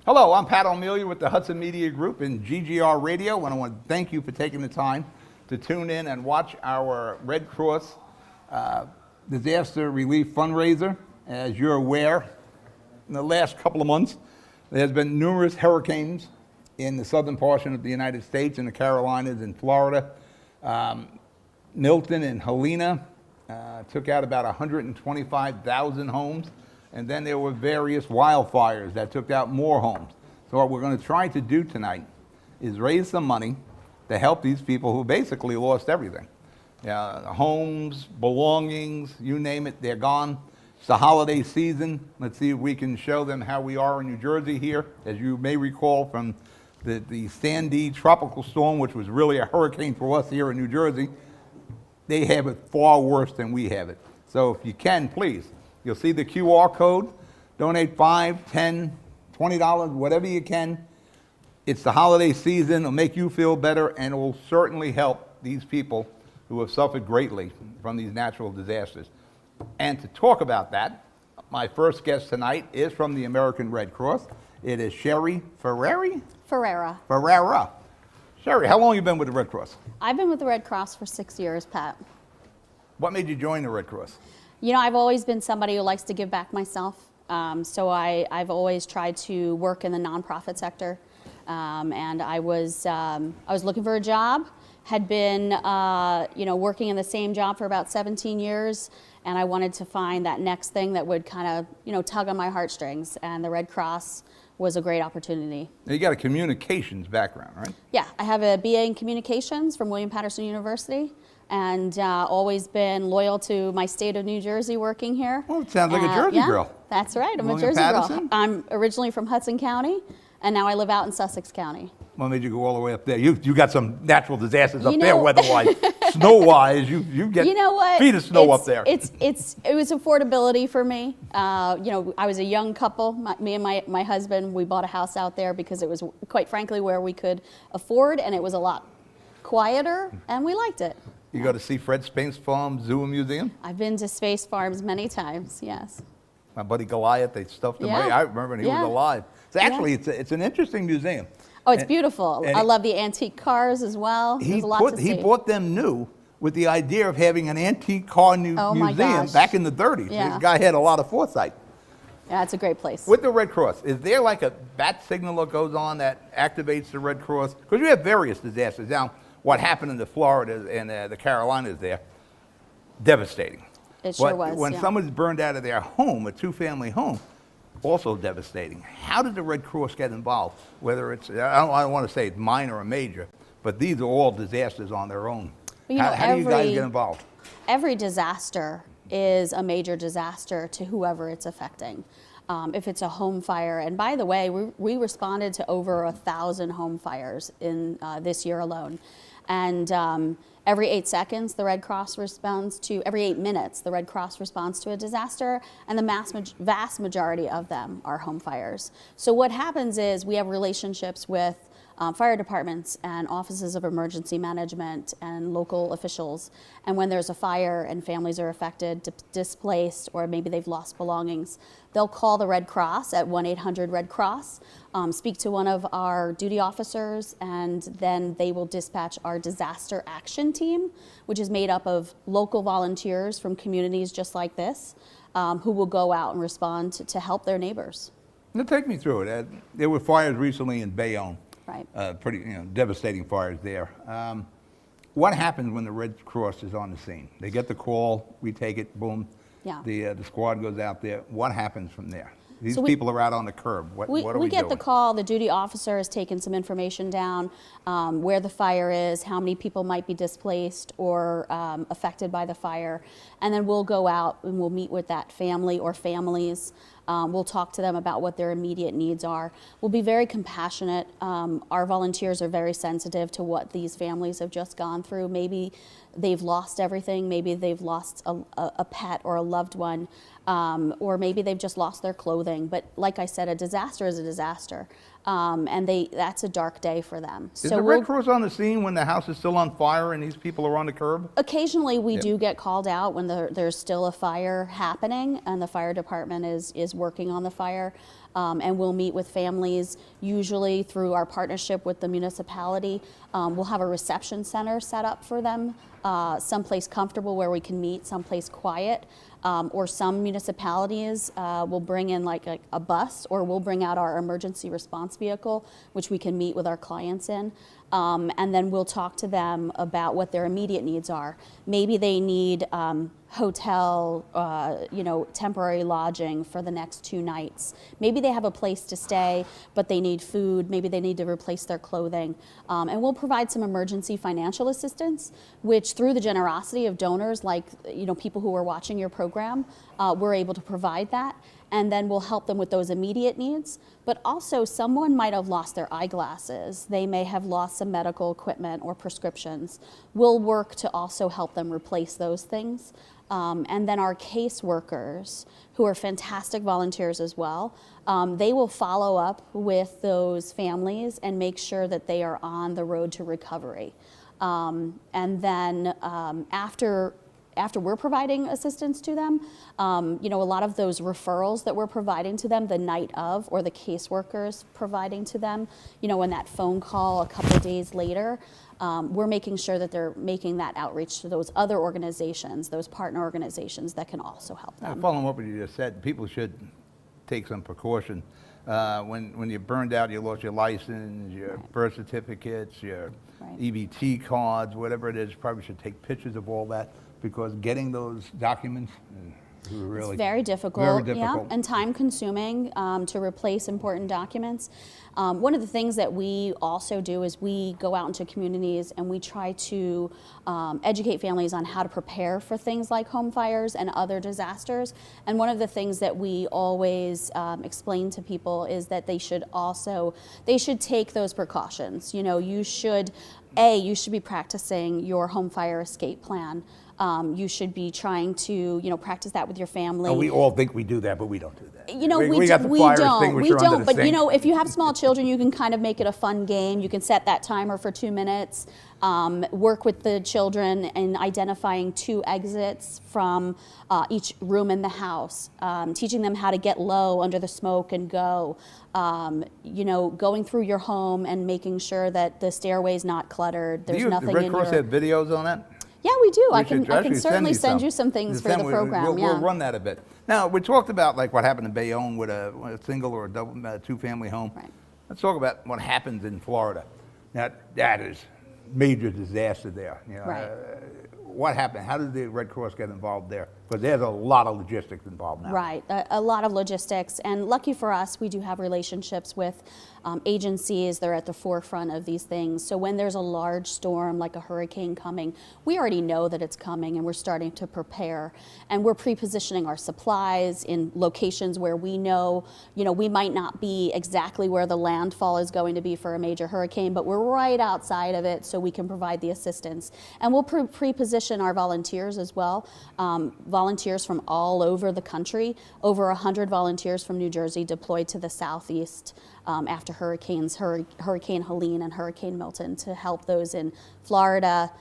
Hello, I'm Pat O'Melia with the Hudson Media Group and GGR Radio, and I want to thank you for taking the time to tune in and watch our Red Cross disaster relief fundraiser. As you're aware, in the last couple of months, there has been numerous hurricanes in the southern portion of the United States, in the Carolinas and Florida. Milton and Helena took out about 125,000 homes. And then there were various wildfires that took out more homes. So what we're going to try to do tonight is raise some money to help these people who basically lost everything. Homes, belongings, you name it, they're gone. It's the holiday season. Let's see if we can show them how we are in New Jersey here. As you may recall from the Sandy tropical storm, which was really a hurricane for us here in New Jersey, they have it far worse than we have it. So if you can, please, you'll see the QR code. Donate $5, $10, $20, whatever you can. It's the holiday season. It'll make you feel better, and it will certainly help these people who have suffered greatly from these natural disasters. And to talk about that, my first guest tonight is from the American Red Cross. It is Sherry Ferrera. Sherry, how long have you been with the Red Cross? I've been with the Red Cross for 6 years, Pat. What made you join the Red Cross? You know, I've always been somebody who likes to give back myself. So I've always tried to work in the nonprofit sector. And I was looking for a job, had been working in the same job for about 17 years, and I wanted to find that next thing that would kind of tug on my heartstrings, and the Red Cross was a great opportunity. Now you got a communications background, right? Yeah, I have a BA in communications from William Patterson University, and always been loyal to my state of New Jersey working here. Oh, it sounds like a Jersey girl. That's right, I'm William a Jersey Patterson? girl. I'm originally from Hudson County, and now I live out in Sussex County. What made you go all the way up there? You got some natural disasters up there, weather-wise, snow-wise. You get feet of snow up there. It was affordability for me. I was a young couple. Me and my husband, we bought a house out there because it was, quite frankly, where we could afford, and it was a lot quieter, and we liked it. You go to see Fred Space Farm Zoo and Museum? I've been to Space Farms many times, yes. My buddy Goliath, they stuffed him away. I remember when he was alive. So actually, it's an interesting museum. Oh, it's beautiful. I love the antique cars as well. There's a lot to see. He bought them new with the idea of having an antique car museum back in the 30s. Yeah. This guy had a lot of foresight. Yeah, it's a great place. With the Red Cross, is there like a bat signal that goes on that activates the Red Cross? Because you have various disasters. Now, what happened in the Florida and the Carolinas there, devastating. It sure was, when someone's burned out of their home, a two-family home, also devastating. How did the Red Cross get involved? Whether it's, I don't want to say it's minor or major, but these are all disasters on their own. Well, how do you guys get involved? Every disaster is a major disaster to whoever it's affecting. If it's a home fire, and by the way, we responded to over 1,000 home fires in this year alone. And every 8 seconds, the Red Cross responds to, every 8 minutes, the Red Cross responds to a disaster, and the vast majority of them are home fires. So what happens is we have relationships with fire departments and offices of emergency management and local officials. And when there's a fire and families are affected, displaced, or maybe they've lost belongings, they'll call the Red Cross at 1-800-RED-CROSS, speak to one of our duty officers, and then they will dispatch our disaster action team, which is made up of local volunteers from communities just like this, who will go out and respond to help their neighbors. Now take me through it. There were fires recently in Bayonne. Right. Pretty devastating fires there. What happens when the Red Cross is on the scene? They get the call, we take it, boom. Yeah. The squad goes out there. What happens from there? These people are out on the curb. What are we doing? We get the call. The duty officer has taken some information down, where the fire is, how many people might be displaced or affected by the fire. And then we'll go out and we'll meet with that family or families. We'll talk to them about what their immediate needs are. We'll be very compassionate. Our volunteers are very sensitive to what these families have just gone through. Maybe they've lost everything. Maybe they've lost a pet or a loved one. Or maybe they've just lost their clothing. But like I said, a disaster is a disaster. And that's a dark day for them. Is the Red Cross on the scene when the house is still on fire and these people are on the curb? Occasionally we do get called out when there's still a fire happening and the fire department is working on the fire. and we'll meet with families, usually through our partnership with the municipality. We'll have a reception center set up for them, someplace comfortable where we can meet, someplace quiet. Or some municipalities will bring in like a bus, or we'll bring out our emergency response vehicle, which we can meet with our clients in. And then we'll talk to them about what their immediate needs are. Maybe they need hotel, temporary lodging for the next 2 nights. Maybe they have a place to stay, but they need food. Maybe they need to replace their clothing. And we'll provide some emergency financial assistance, which through the generosity of donors like people who are watching your program, we're able to provide that. And then we'll help them with those immediate needs. But also, someone might have lost their eyeglasses. They may have lost some medical equipment or prescriptions. We'll work to also help them replace those things. And then our caseworkers, who are fantastic volunteers as well, they will follow up with those families and make sure that they are on the road to recovery. And then after we're providing assistance to them, a lot of those referrals that we're providing to them the night of, or the caseworkers providing to them, in that phone call a couple days later, we're making sure that they're making that outreach to those other organizations, those partner organizations that can also help them. Following up what you just said, people should take some precaution. When you're burned out, you lost your license, your birth certificates, your EBT cards, whatever it is, you probably should take pictures of all that, because getting those documents is really it's very difficult, very difficult. Yeah, and time consuming to replace important documents. One of the things that we also do is we go out into communities and we try to educate families on how to prepare for things like home fires and other disasters. And one of the things that we always explain to people is that they should take those precautions. You should be practicing your home fire escape plan. You should be trying to, practice that with your family. Oh, we all think we do that, but we don't do that. We got the fire extinguisher under the But sink. if you have small children, you can kind of make it a fun game. You can set that timer for 2 minutes. Work with the children in identifying 2 exits from each room in the house. Teaching them how to get low under the smoke and go. Going through your home and making sure that the stairway's not cluttered. There's nothing in the Red Cross have videos on that? Yeah, we do. I should can actually certainly send you some things for the program. We'll run that a bit. Now, we talked about like what happened in Bayonne with a single or a double, 2-family home. Right. Let's talk about what happens in Florida. Now, that is major disaster there. Right. What happened? How did the Red Cross get involved there? Because there's a lot of logistics involved now. Right, a lot of logistics, and lucky for us, we do have relationships with agencies. They're at the forefront of these things. So when there's a large storm like a hurricane coming, we already know that it's coming, and we're starting to prepare. And we're pre-positioning our supplies in locations where we know, we might not be exactly where the landfall is going to be for a major hurricane, but we're right outside of it, so we can provide the assistance. And we'll pre-position our volunteers as well. Volunteers from all over the country. Over 100 volunteers from New Jersey deployed to the southeast after hurricanes, Hurricane Helene and Hurricane Milton, to help those in Florida,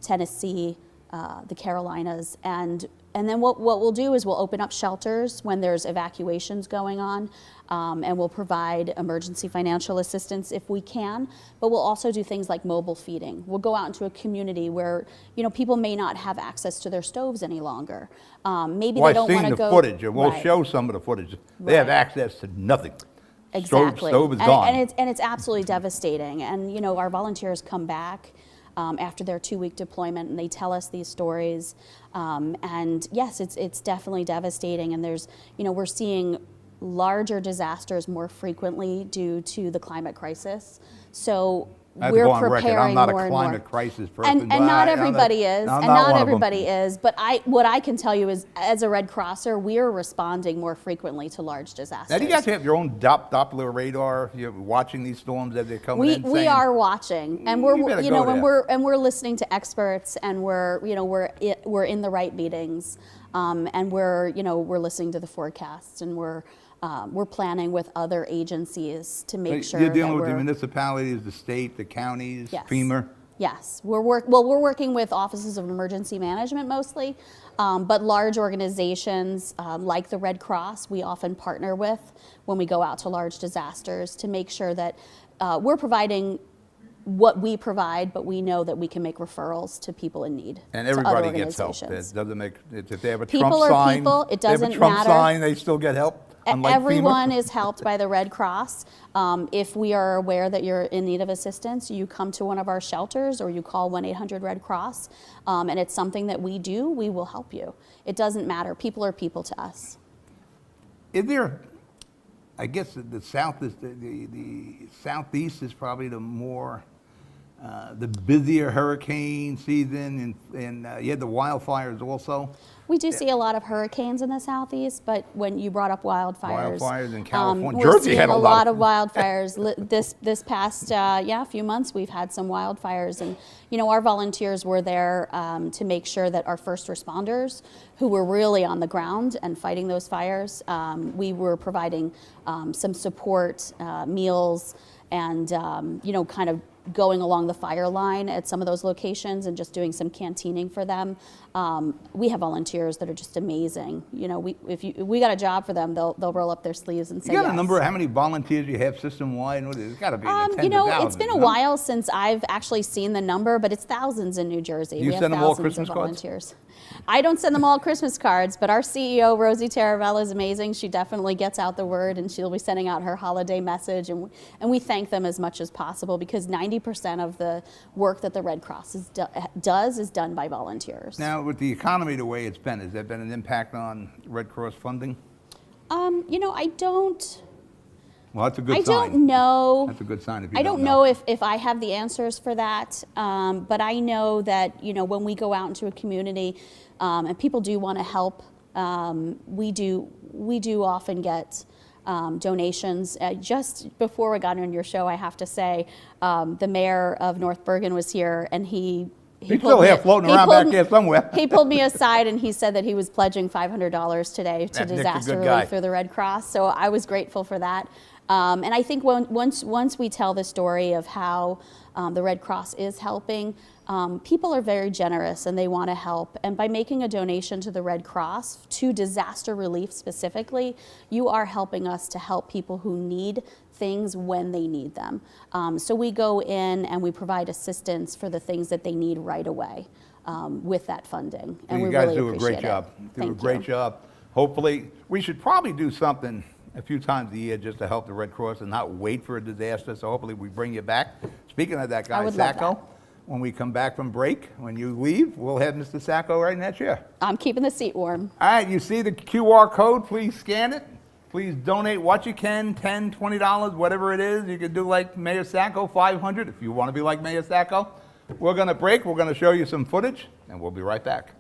Tennessee, the Carolinas, and then what we'll do is we'll open up shelters when there's evacuations going on, and we'll provide emergency financial assistance if we can, but we'll also do things like mobile feeding. We'll go out into a community where, people may not have access to their stoves any longer. Maybe they don't want to go. I've seen the footage, and we'll Right. show some of the footage. They have access to nothing. Exactly. Stove is gone. And it's absolutely devastating. And, our volunteers come back after their 2-week deployment, and they tell us these stories. And yes, it's definitely devastating. And there's, we're seeing larger disasters more frequently due to the climate crisis. So I have to we're go on record. preparing I'm not more a and more. climate crisis person. And but not I'm everybody is, I'm and not not one of them. everybody is. But what I can tell you is, as a Red Crosser, we're responding more frequently to large disasters. Now, do you guys have your own Doppler radar? You're watching these storms as they're coming in. We are watching, and we're You better go and we're listening to experts, and we're in the right meetings, and we're listening to the forecasts, and we're planning with other agencies to make sure You're dealing that with the we're. municipalities, the state, the counties, Yes. FEMA. Yes, we're working with offices of emergency management mostly, but large organizations like the Red Cross, we often partner with when we go out to large disasters to make sure that we're providing what we provide, but we know that we can make referrals to people in need. And to other everybody gets help. organizations. It doesn't make, if they have a People Trump are sign. people. It if they have doesn't a Trump matter. sign, they still get help. Unlike Everyone FEMA. is helped by the Red Cross. If we are aware that you're in need of assistance, you come to one of our shelters or you call 1-800-RED-CROSS, and it's something that we do, we will help you. It doesn't matter. People are people to us. Is there, I guess the south is, the southeast is probably the more, the busier hurricane season, and you had the wildfires also. We do see a lot of hurricanes in the southeast, but when you brought up wildfires, Wildfires in California. we're Jersey seeing had a a lot lot of wildfires. This past few months, we've had some wildfires, and our volunteers were there to make sure that our first responders, who were really on the ground and fighting those fires, we were providing some support, meals, and kind of going along the fire line at some of those locations and just doing some canteening for them. We have volunteers that are just amazing. If we got a job for them, they'll roll up their sleeves and say You got yes. a number of how many volunteers you have system-wide? It's got to be in the tens of thousands. It's been a while since I've actually seen the number, but it's thousands in New Jersey. You We have send them all thousands Christmas of cards? volunteers. I don't send them all Christmas cards, but our CEO, Rosie Taravella, is amazing. She definitely gets out the word, and she'll be sending out her holiday message, and we thank them as much as possible because 90% of the work that the Red Cross does is done by volunteers. Now, with the economy the way it's been, has there been an impact on Red Cross funding? I don't. Well, that's a good I sign. don't know. That's a good sign if you I don't know if I have the answers for that, but I know that when we go out into a community and people do want to help, we do often get donations. Just before I got on your show, I have to say, the mayor of North Bergen was here, and he He's still here floating around back there somewhere. He pulled me aside and he said that he was pledging $500 today to Nick's a disaster good guy. relief through the Red Cross. So I was grateful for that. And I think once we tell the story of how the Red Cross is helping, people are very generous and they want to help. And by making a donation to the Red Cross, to disaster relief specifically, you are helping us to help people who need things when they need them. So we go in and we provide assistance for the things that they need right away with that funding. And You we guys really do a appreciate great job. it. Do a Thank great you. job. Hopefully, we should probably do something a few times a year just to help the Red Cross and not wait for a disaster. So hopefully we bring you back. Speaking of that guy, I would love Sacco, that. when we come back from break, when you leave, we'll have Mr. Sacco right in that chair. I'm keeping the seat warm. All right, you see the QR code, please scan it. Please donate what you can, $10, $20, whatever it is. You can do like Mayor Sacco, $500 if you want to be like Mayor Sacco. We're going to break. We're going to show you some footage, and we'll be right back.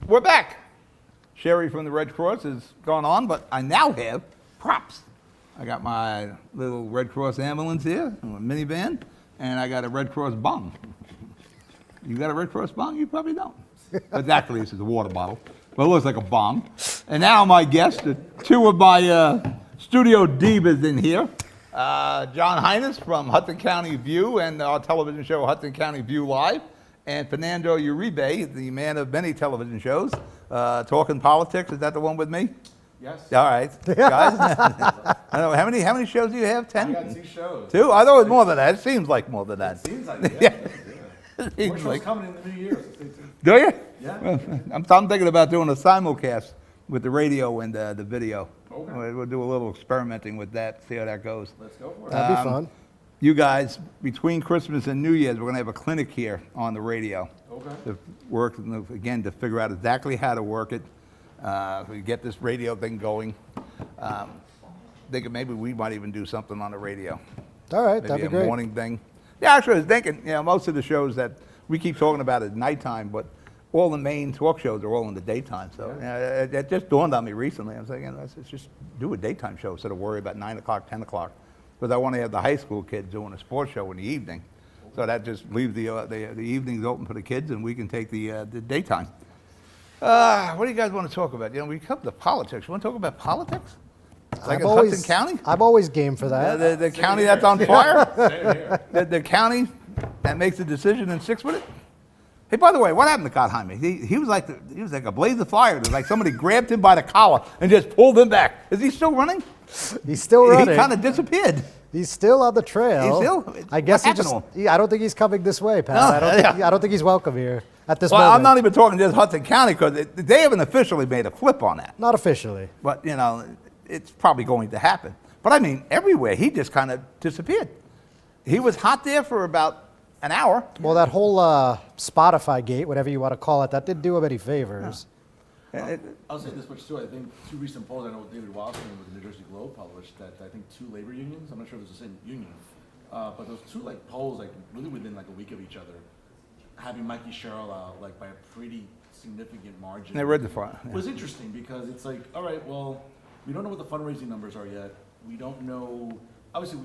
We're back. Sherry from the Red Cross is gone on, but I now have props. I got my little Red Cross ambulance here, a minivan, and I got a Red Cross bong. You got a Red Cross bong? You probably don't. But actually, this is a water bottle. But it looks like a bong. And now my guests, the two of my studio divas in here. John Heinis from Hudson County View and our television show Hudson County View Live. And Fernando Uribe, the man of many television shows. Talking Politics, is that the one with me? Yes. All right, guys. I don't know, how many shows do you have? 10? I got 2 shows. 2? I thought it was more than that. It seems like more than that. It seems like it, yeah. Seems More shows like- coming in the new year. So stay tuned. Do you? Yeah. Well, I'm thinking about doing a simulcast with the radio and the video. Okay. We'll do a little experimenting with that, see how that goes. Let's go for it. That'd be fun. You guys, between Christmas and New Year's, we're going to have a clinic here on the radio. Okay. To work, again, to figure out exactly how to work it. We get this radio thing going. Thinking maybe we might even do something on the radio. All right, Maybe that'd be a great. morning thing. Yeah, actually, I was thinking, most of the shows that we keep talking about at nighttime, but all the main talk shows are all in the daytime. So it just dawned on me recently. I was thinking, let's just do a daytime show instead of worry about 9 o'clock, 10 o'clock. Because I want to have the high school kids doing a sports show in the evening. So that just leaves the evenings open for the kids, and we can take the daytime. What do you guys want to talk about? We come to politics. You want to talk about politics? Like in Hudson County? I'm always game for that. The county that's on fire? Same here. The county that makes the decision and sticks with it? Hey, by the way, what happened to Scott Heinis? He was like a blaze of fire. It was like somebody grabbed him by the collar and just pulled him back. Is he still running? He's still running. He kind of disappeared. He's still on the trail. He's still? I guess What he just. happened to I don't think he's coming this way, Pat. No, I don't think he's welcome here at this Well, moment. I'm not even talking just Hudson County because they haven't officially made a flip on that. Not officially. But, it's probably going to happen. But I mean, everywhere, he just kind of disappeared. He was hot there for about an hour. Well, that whole Spotify gate, whatever you want to call it, that didn't do him any favors. I'll say this much too. I think 2 recent polls I know David Wilson with the New Jersey Globe published that I think 2 labor unions. I'm not sure if it's the same union, but those 2 polls really within a week of each other, having Mikey Sherrill out by a pretty significant margin. I read the file. It was interesting because it's all right, well, we don't know what the fundraising numbers are yet. We don't know. Obviously,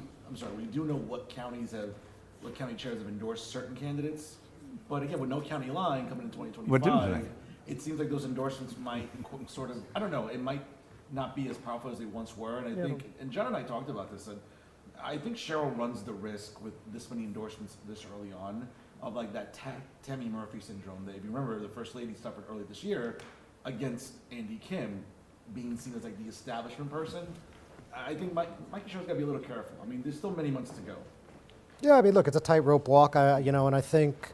we do know what county chairs have endorsed certain candidates. But again, with no county line coming in What do you 2025, think? it seems like those endorsements might sort of, I don't know, it might not be as powerful as they once were. And I think, and John and I talked about this, and I think Cheryl runs the risk with this many endorsements this early on of that Tammy Murphy syndrome. That if you remember, the First Lady suffered early this year against Andy Kim being seen as the establishment person. I think Mikey Sherrill's got to be a little careful. I mean, there's still many months to go. Yeah, I mean, look, it's a tightrope walk, and I think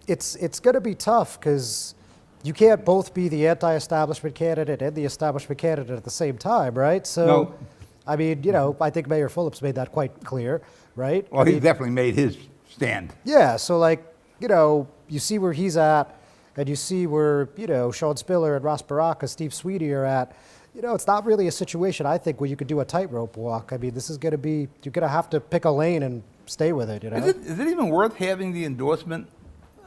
it's going to be tough because you can't both be the anti-establishment candidate and the establishment candidate at the same time, right? So, No. I mean, I think Mayor Phillips made that quite clear, right? Well, I he mean, definitely made his stand. yeah, so you see where he's at, and you see where, Sean Spiller and Ross Baraka, Steve Sweeney are at. It's not really a situation, I think, where you could do a tightrope walk. I mean, this is going to be, you're going to have to pick a lane and stay with it, Is it even worth having the endorsement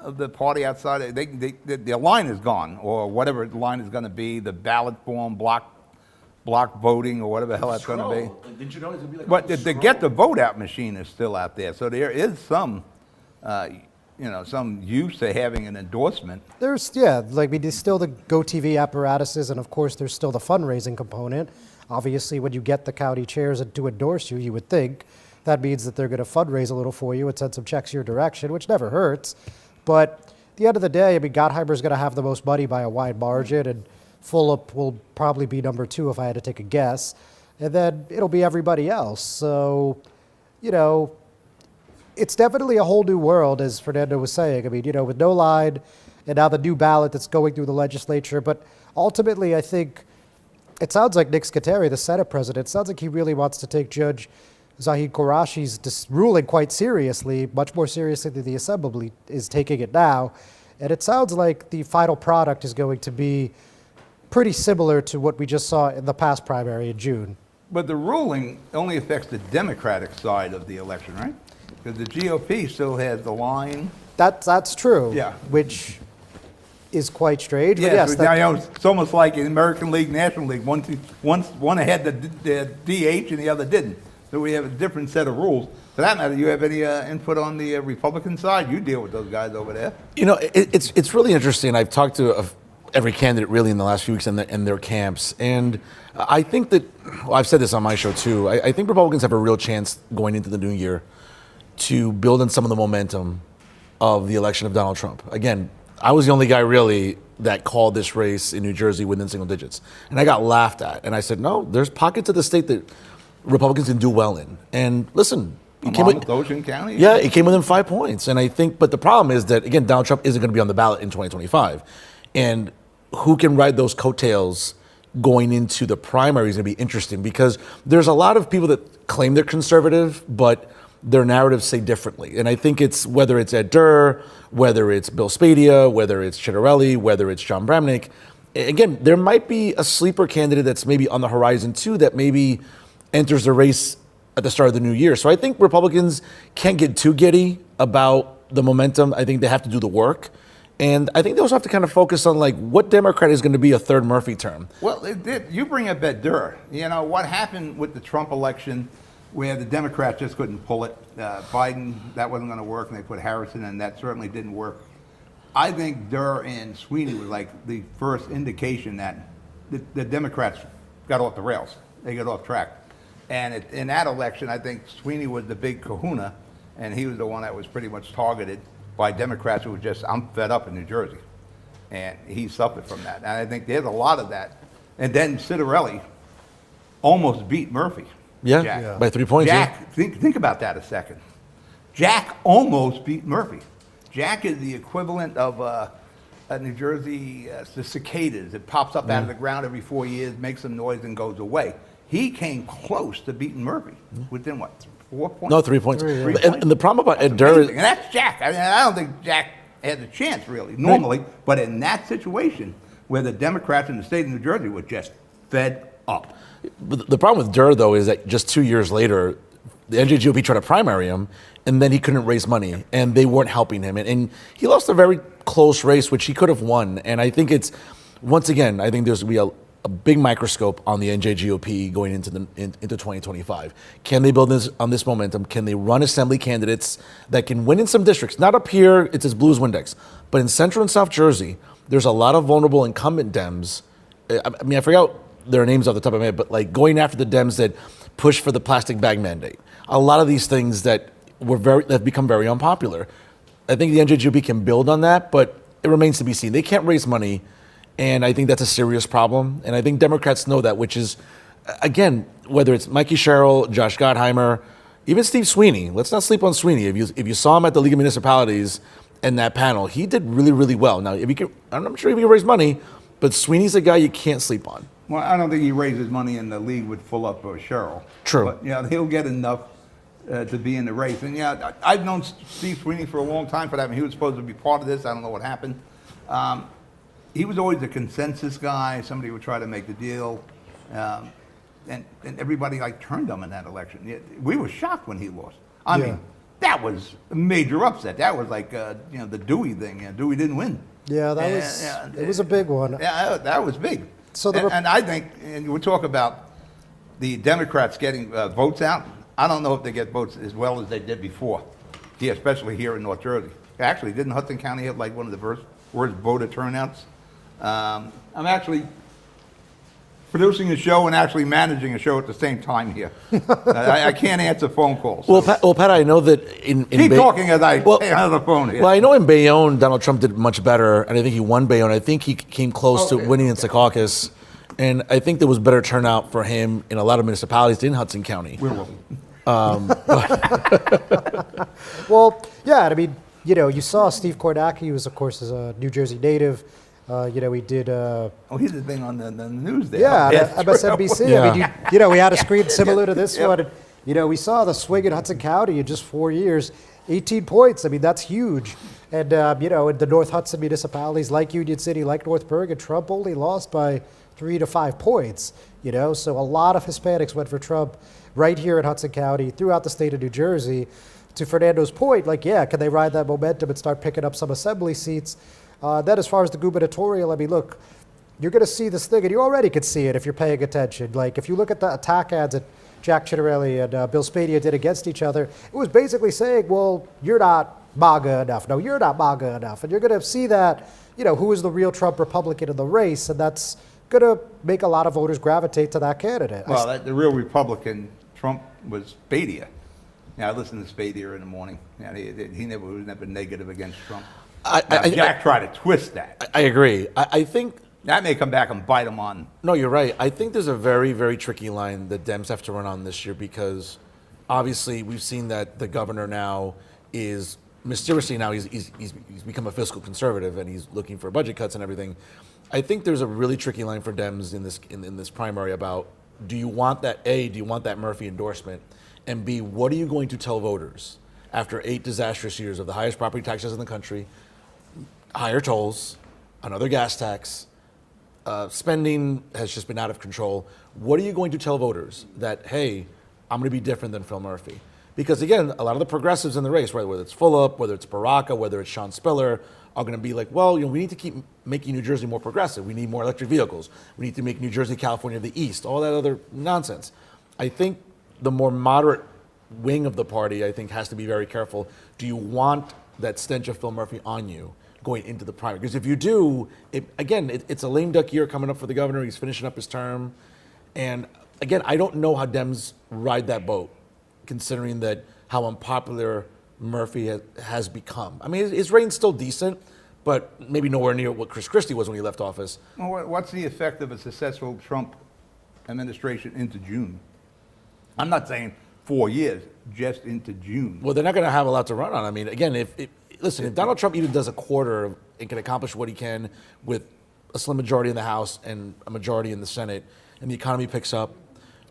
of the party outside? The line is gone, or whatever the line is going to be, the ballot form, block voting, or whatever the hell that's going to be. Scroll. Didn't you know it's going to be But a to get the scroll? vote out machine is still out there. So there is some use to having an endorsement. There's still the GoTV apparatuses, and of course there's still the fundraising component. Obviously, when you get the county chairs to endorse you, you would think that means that they're going to fundraise a little for you and send some checks your direction, which never hurts. But at the end of the day, I mean, Gottheimer's going to have the most money by a wide margin, and Fulop will probably be number 2 if I had to take a guess. And then it'll be everybody else. So, it's definitely a whole new world, as Fernando was saying. I mean, with no line and now the new ballot that's going through the legislature. But ultimately, I think it sounds like Nick Scuteri, the Senate president, sounds like he really wants to take Judge Zahid Qureishi's ruling quite seriously, much more seriously than the Assembly is taking it now. And it sounds like the final product is going to be pretty similar to what we just saw in the past primary in June. But the ruling only affects the Democratic side of the election, right? Because the GOP still has the line. That's true. Yeah. Which is quite strange. But Yes, yes, but now, it's almost like in American League, National League. One had the DH and the other didn't. So we have a different set of rules. For that matter, you have any input on the Republican side? You deal with those guys over there. You know, it's really interesting. I've talked to every candidate really in the last few weeks in their camps, and I think that, well, I've said this on my show too, I think Republicans have a real chance going into the new year to build on some of the momentum of the election of Donald Trump. Again, I was the only guy really that called this race in New Jersey within single digits, and I got laughed at. And I said, no, there's pockets of the state that Republicans can do well in. And listen, Hudson County? yeah, it came within 5 points. And I think, but the problem is that, again, Donald Trump isn't going to be on the ballot in 2025. And who can ride those coattails going into the primary is going to be interesting, because there's a lot of people that claim they're conservative, but their narratives say differently. And I think it's, whether it's Ed Durr, whether it's Bill Spadia, whether it's Chitterelli, whether it's John Bramnick, again, there might be a sleeper candidate that's maybe on the horizon too, that maybe enters the race at the start of the new year. So I think Republicans can't get too giddy about the momentum. I think they have to do the work. And I think they also have to kind of focus on, like, what Democrat is going to be a third Murphy term. Well, you bring up Ed Durr. You know, what happened with the Trump election where the Democrats just couldn't pull it. Biden, that wasn't going to work, and they put Harrison, and that certainly didn't work. I think Durr and Sweeney was like the first indication that the Democrats got off the rails. They got off track. And in that election, I think Sweeney was the big kahuna, and he was the one that was pretty much targeted by Democrats who were just, I'm fed up in New Jersey. And he suffered from that. And I think there's a lot of that. And then Citarelli almost beat Murphy. Yeah, Jack. by 3 points. Jack, think about that a second. Jack almost beat Murphy. Jack is the equivalent of New Jersey, the cicadas. It pops up out of the ground every 4 years, makes some noise, and goes away. He came close to beating Murphy within what, 4 points? No, 3 points. Three And the problem about Ed Durr is, And that's Jack. I mean, I don't think Jack has a chance really, normally, but in that situation where the Democrats in the state of New Jersey were just fed up. but the problem with Durr, though, is that just 2 years later, the NJGOP tried to primary him, and then he couldn't raise money, and they weren't helping him. And he lost a very close race, which he could have won. And I think it's, once again, I think there's going to be a big microscope on the NJGOP going into 2025. Can they build on this momentum? Can they run assembly candidates that can win in some districts? Not up here, it's as blue as Windex. But in Central and South Jersey, there's a lot of vulnerable incumbent Dems. I mean, I forgot their names off the top of my head, but like going after the Dems that push for the plastic bag mandate. A lot of these things that have become very unpopular. I think the NJGOP can build on that, but it remains to be seen. They can't raise money, and I think that's a serious problem. And I think Democrats know that, which is, again, whether it's Mikey Sherrill, Josh Gottheimer, even Steve Sweeney. Let's not sleep on Sweeney. If you saw him at the League of Municipalities in that panel, he did really, really well. Now, I'm not sure if he can raise money, but Sweeney's a guy you can't sleep on. Well, I don't think he raises money in the league with full up or Sherrill. True. But, yeah, he'll get enough to be in the race. And, yeah, I've known Steve Sweeney for a long time for that. I mean, he was supposed to be part of this. I don't know what happened. He was always a consensus guy. Somebody would try to make the deal. And everybody, like, turned him in that election. We were shocked when he lost. I mean, that was a major upset. That was like, the Dewey thing. Dewey didn't win. Yeah, it was a big one. Yeah, that was big. So and I think, and we talk about the Democrats getting votes out. I don't know if they get votes as well as they did before, especially here in North Jersey. Actually, didn't Hudson County have like one of the worst voter turnouts? I'm actually producing a show and actually managing a show at the same time here. I can't answer phone calls. Well, Pat, I know that in keep talking as I stay on the phone here. Well, I know in Bayonne, Donald Trump did much better, and I think he won Bayonne. I think he came close to winning in Secaucus, and I think there was better turnout for him in a lot of municipalities in Hudson County. Well, yeah, I mean, you saw Steve Kornacki, who was, of course, is a New Jersey native. He did. he did a thing on the news there. Yeah, MSNBC. Yeah. I mean, we had a screen similar to this one. And, we saw the swing in Hudson County in just 4 years, 18 points. I mean, that's huge. And, in the North Hudson municipalities like Union City, like North Bergen, Trump only lost by 3 to 5 points, So a lot of Hispanics went for Trump right here in Hudson County, throughout the state of New Jersey. To Fernando's point, can they ride that momentum and start picking up some assembly seats? Then as far as the gubernatorial, I mean, look, you're going to see this thing, and you already could see it if you're paying attention. Like, if you look at the attack ads that Jack Ciattarelli and Bill Spadea did against each other, it was basically saying, well, you're not MAGA enough. No, you're not MAGA enough. And you're going to see that, who is the real Trump Republican in the race, and that's going to make a lot of voters gravitate to that candidate. Well, the real Republican Trump was Spadea. I listened to Spadea in the morning. He was never negative against Trump. Jack tried to twist that. I agree. I think That may come back and bite him on. No, you're right. I think there's a very, very tricky line that Dems have to run on this year because obviously we've seen that the governor now is mysteriously now he's become a fiscal conservative and he's looking for budget cuts and everything. I think there's a really tricky line for Dems in this primary about do you want that Murphy endorsement, and B, what are you going to tell voters after 8 disastrous years of the highest property taxes in the country, higher tolls, another gas tax, spending has just been out of control. What are you going to tell voters that, hey, I'm going to be different than Phil Murphy? Because again, a lot of the progressives in the race, whether it's Fulop, whether it's Baraka, whether it's Sean Spiller, are going to be like, well, we need to keep making New Jersey more progressive. We need more electric vehicles. We need to make New Jersey, California the East, all that other nonsense. I think the more moderate wing of the party, I think, has to be very careful. Do you want that stench of Phil Murphy on you going into the primary? Because if you do, it's a lame duck year coming up for the governor. He's finishing up his term. And again, I don't know how Dems ride that boat, considering that how unpopular Murphy has become. I mean, his reign's still decent, but maybe nowhere near what Chris Christie was when he left office. Well, what's the effect of a successful Trump administration into June? I'm not saying 4 years, just into June. Well, they're not going to have a lot to run on. I mean, again, if Donald Trump even does a quarter and can accomplish what he can with a slim majority in the House and a majority in the Senate, and the economy picks up,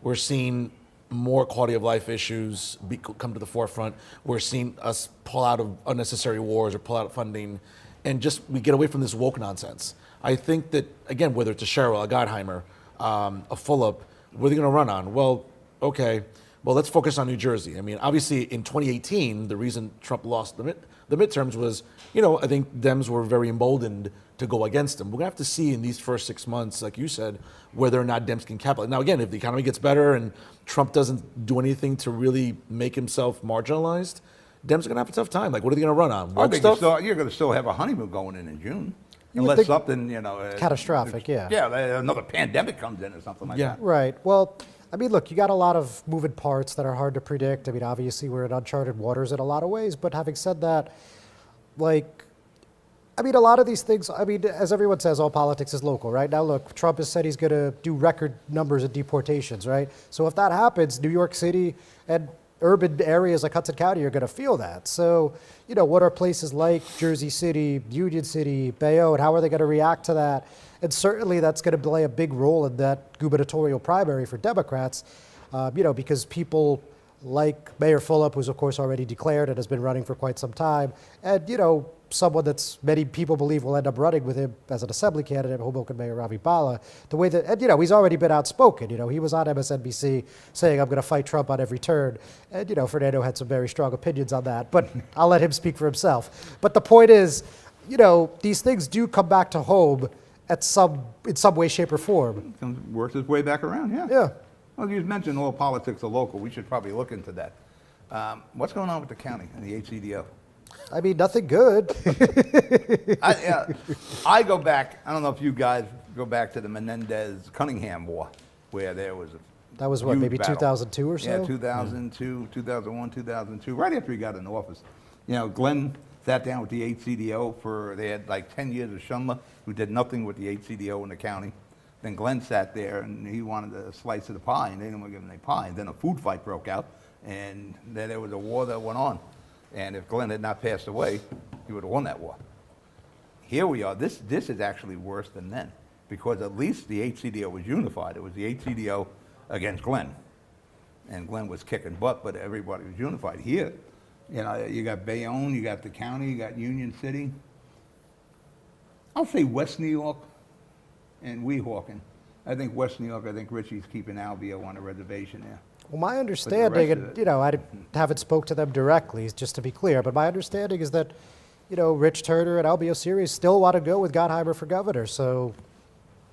we're seeing more quality of life issues come to the forefront. We're seeing us pull out of unnecessary wars or pull out of funding, and just we get away from this woke nonsense. I think that, again, whether it's a Sherrill, a Gottheimer, a Fulop, what are they going to run on? Well, okay, well, let's focus on New Jersey. I mean, obviously, in 2018, the reason Trump lost the midterms was, I think Dems were very emboldened to go against him. We're going to have to see in these first 6 months, like you said, whether or not Dems can capitalize. Now, again, if the economy gets better and Trump doesn't do anything to really make himself marginalized, Dems are going to have a tough time. Like, what are they going to run on? Woke stuff? You're going to still have a honeymoon going in June. You would Unless think something, catastrophic, yeah. Yeah, another pandemic comes in or something like that. Right. Well, I mean, look, you got a lot of moving parts that are hard to predict. I mean, obviously, we're in uncharted waters in a lot of ways. But having said that, a lot of these things, as everyone says, all politics is local, right? Now, look, Trump has said he's going to do record numbers of deportations, right? So if that happens, New York City and urban areas like Hudson County are going to feel that. So, what are places like Jersey City, Union City, Bayonne, how are they going to react to that? And certainly that's going to play a big role in that gubernatorial primary for Democrats, because people like Mayor Fulop, who's of course already declared and has been running for quite some time, and someone that's many people believe will end up running with him as an assembly candidate, Hoboken Mayor Ravi Bala, the way that, and he's already been outspoken. He was on MSNBC saying, I'm going to fight Trump on every turn. And, Fernando had some very strong opinions on that, but I'll let him speak for himself. But the point is, these things do come back to home in some way, shape, or form. Works its way back around, yeah. Yeah. Well, you mentioned all politics are local. We should probably look into that. What's going on with the county and the HCDO? Nothing good. I go back, I don't know if you guys go back to the Menendez-Cunningham War, where there was that was what, maybe battle. 2002 or so? Yeah, 2002, 2001, 2002, right after he got in office. Glenn sat down with the HCDO they had like 10 years of Schundler, who did nothing with the HCDO in the county. Then Glenn sat there and he wanted a slice of the pie, and they didn't want to give him any pie. And then a food fight broke out, and then there was a war that went on. And if Glenn had not passed away, he would have won that war. Here we are. This is actually worse than then, because at least the HCDO was unified. It was the HCDO against Glenn, and Glenn was kicking butt, but everybody was unified. Here, you got Bayonne, you got the county, you got Union City. I'll say West New York and Weehawken. I think West New York, I think Richie's keeping Albio on a reservation there. Well, my understanding, and I haven't spoke to them directly, just to be clear, but my understanding is that Rich Turner and Albio Series still want to go with Gottheimer for governor. So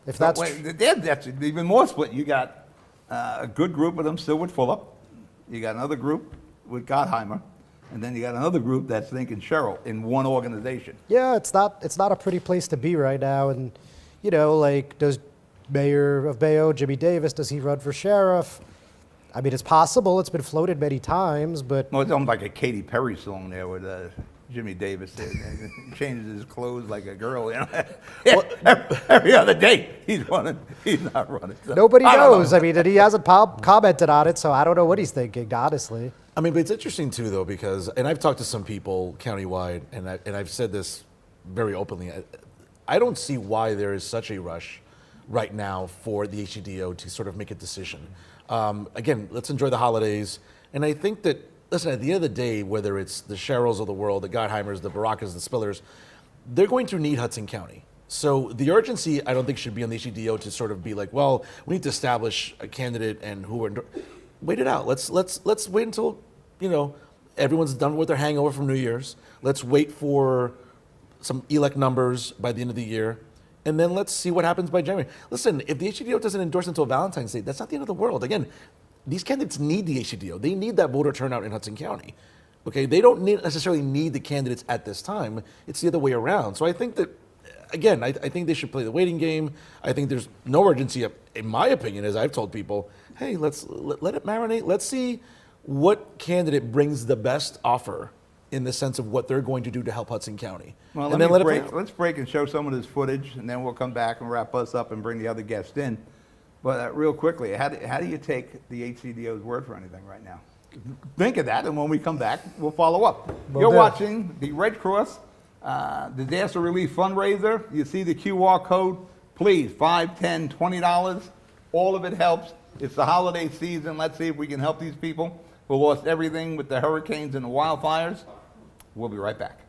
if But that's wait, that's even more split. You got a good group of them still with Fulop. You got another group with Gottheimer. And then you got another group that's thinking Cheryl in one organization. yeah, it's not a pretty place to be right now. And like, does Mayor of Bayonne, Jimmy Davis, does he run for sheriff? I mean, it's possible. It's been floated many times, but Well, it's almost like a Katy Perry song there with Jimmy Davis. He changes his clothes like a girl. Every other day he's running. He's not running. So, nobody I don't knows. know. I mean, and he hasn't commented on it, so I don't know what he's thinking, honestly. I mean, but it's interesting too, though, because, and I've talked to some people countywide, and I've said this very openly. I don't see why there is such a rush right now for the HCDO to sort of make a decision. Again, let's enjoy the holidays, and I think that, listen, at the end of the day, whether it's the Sherrills of the world, the Gottheimers, the Baracas, the Spillers, they're going to need Hudson County. So the urgency, I don't think, should be on the HCDO to sort of be like, well, we need to establish a candidate and who are. Wait it out. Let's wait until everyone's done with their hangover from New Year's. Let's wait for some elect numbers by the end of the year, and then let's see what happens by January. Listen, if the HCDO doesn't endorse until Valentine's Day, that's not the end of the world. Again, these candidates need the HCDO. They need that voter turnout in Hudson County. Okay, they don't necessarily need the candidates at this time. It's the other way around. So I think that, again, I think they should play the waiting game. I think there's no urgency, in my opinion, as I've told people, hey, let it marinate. Let's see what candidate brings the best offer in the sense of what they're going to do to help Hudson County. Well, and then let it play break. out. Let's break and show some of this footage, and then we'll come back and wrap us up and bring the other guests in. But real quickly, how do you take the HCDO's word for anything right now? Think of that, and when we come back, we'll follow up. Will You're do. watching the Red Cross Disaster Relief Fundraiser. You see the QR code. Please, $5, $10, $20. All of it helps. It's the holiday season. Let's see if we can help these people who lost everything with the hurricanes and the wildfires. We'll be right back.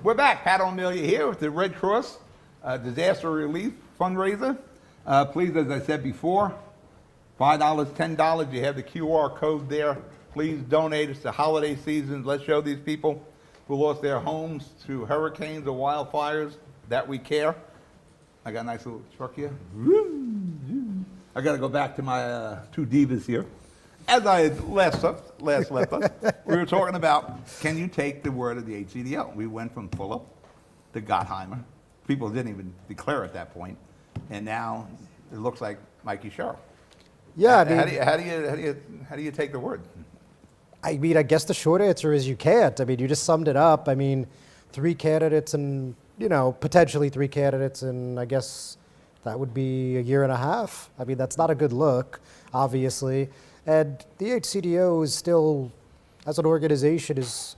We're back. Pat O'Melia here with the Red Cross Disaster Relief Fundraiser. Please, as I said before, $5, $10, you have the QR code there. Please donate. It's the holiday season. Let's show these people who lost their homes to hurricanes or wildfires that we care. I got a nice little truck here. I got to go back to my two divas here. As I had last left us, we were talking about, can you take the word of the HCDO? We went from Fuller to Gottheimer. People didn't even declare at that point, and now it looks like Mikey Sherrill. Yeah, I mean, how do you take the word? I mean, I guess the short answer is you can't. I mean, you just summed it up. I mean, 3 candidates and, potentially 3 candidates, and I guess that would be a year and a half. I mean, that's not a good look, obviously. And the HCDO is still, as an organization, there's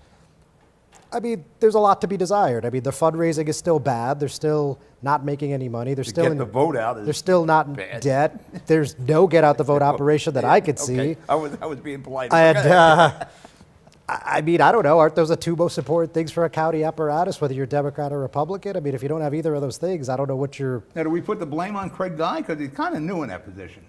a lot to be desired. I mean, the fundraising is still bad. They're still not making any money. They're still Get the vote out is They're still not in bad. debt. There's no get out the vote operation that I could see. Okay. I was being polite. And I mean, I don't know. Aren't those the 2 most important things for a county apparatus, whether you're Democrat or Republican? I mean, if you don't have either of those things, I don't know what you're. Now, do we put the blame on Craig Guy? Because he's kind of new in that position.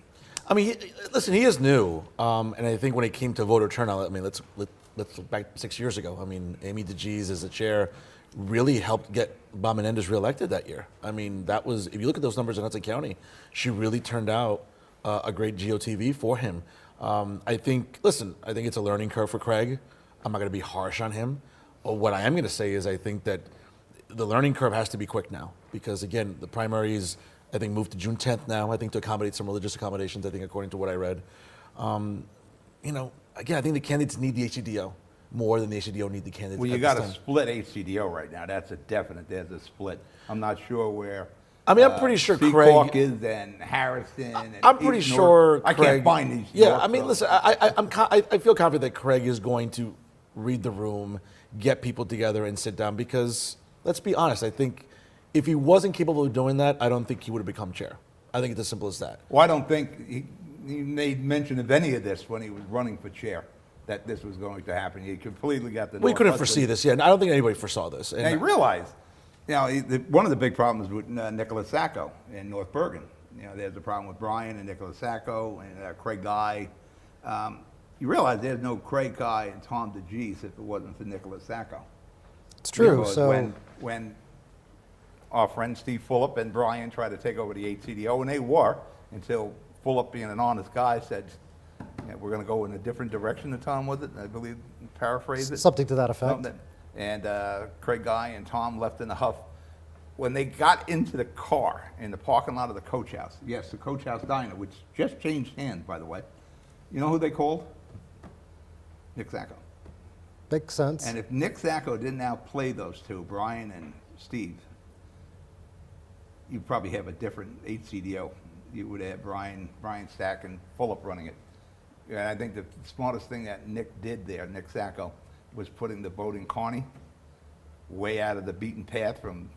I mean, listen, he is new, and I think when it came to voter turnout, I mean, let's look back 6 years ago. I mean, Amy DeGees as the chair really helped get Bob Menendez reelected that year. I mean, that was, if you look at those numbers in Hudson County, she really turned out a great GOTV for him. I think it's a learning curve for Craig. I'm not going to be harsh on him. What I am going to say is I think that the learning curve has to be quick now because, again, the primaries, I think, moved to June 10th now, I think, to accommodate some religious accommodations, I think, according to what I read. Again, I think the candidates need the HCDO more than the HCDO need the candidates. Well, you at got this a time. split HCDO right now. That's a definite. There's a split. I'm not sure where. I mean, I'm pretty sure Seahawk Craig is and Harrison. And I'm pretty East sure North. I Craig, can't find these. Yeah, North, I mean, so- listen, I feel confident that Craig is going to read the room, get people together, and sit down. Because let's be honest, I think if he wasn't capable of doing that, I don't think he would have become chair. I think it's as simple as that. Well, I don't think he made mention of any of this when he was running for chair, that this was going to happen. He completely got the. We North couldn't Hudson. foresee this. Yeah, and I don't think anybody foresaw this. And And he realized, one of the big problems with Nicholas Sacco in North Bergen. There's a problem with Brian and Nicholas Sacco and Craig Guy. You realize there's no Craig Guy and Tom DeGeese if it wasn't for Nicholas Sacco. It's true. Because So when our friend Steve Fulop and Brian tried to take over the HCDO, and they were, until Fulop, being an honest guy, said, we're going to go in a different direction than Tom, was it? I believe, paraphrase it. something to that effect. Something. And Craig Guy and Tom left in a huff. When they got into the car in the parking lot of the Coach House, yes, the Coach House Diner, which just changed hands, by the way, you know who they called? Nick Sacco. Makes sense. And if Nick Sacco didn't outplay those two, Brian and Steve, you'd probably have a different HCDO. You would have Brian Stack and Fulop running it. And I think the smartest thing that Nick did there, Nick Sacco, was putting the vote in Kearney way out of the beaten path from,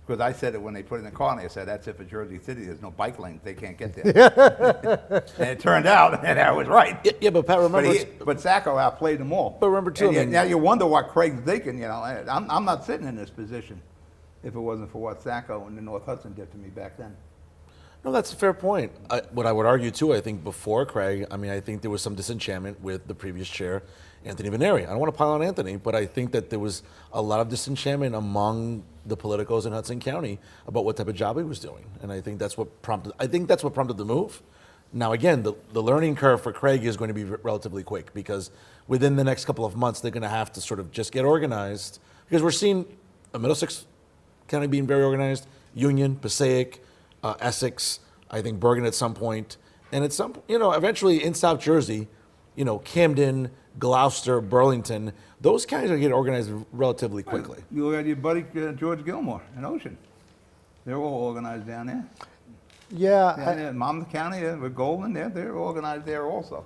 because I said it when they put it in Kearney, I said, that's it for Jersey City, there's no bike lanes, they can't get there. And it turned out, and I was right. yeah, but Pat, remember, But Sacco outplayed them all. But remember, too, And I mean- now you wonder what Craig's thinking, I'm not sitting in this position if it wasn't for what Sacco and the North Hudson did to me back then. No, that's a fair point. What I would argue, too, I think before Craig, I think there was some disenchantment with the previous chair, Anthony Veneri. I don't want to pile on Anthony, but I think that there was a lot of disenchantment among the politicos in Hudson County about what type of job he was doing. And I think that's what prompted the move. Now, again, the learning curve for Craig is going to be relatively quick because within the next couple of months, they're going to have to sort of just get organized because we're seeing Middlesex County being very organized, Union, Passaic, Essex, I think Bergen at some point, and at some, eventually in South Jersey, Camden, Gloucester, Burlington, those counties are getting organized relatively quickly. You look at your buddy George Gilmore in Ocean. They're all organized down there. Yeah. Monmouth County with Golden, they're organized there also.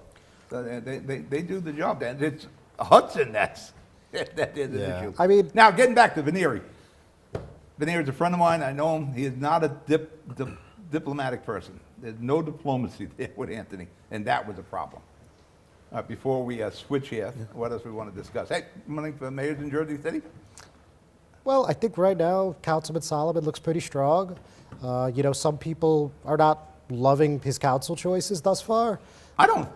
So they do the job. And it's Hudson that is an Yeah. issue. I mean- now getting back to Veneri. Veneri's a friend of mine. I know him. He is not a diplomatic person. There's no diplomacy there with Anthony, and that was a problem. Before we switch here, what else we want to discuss? Hey, running for mayors in Jersey City? Well, I think right now Councilman Solomon looks pretty strong. Some people are not loving his council choices thus far. I don't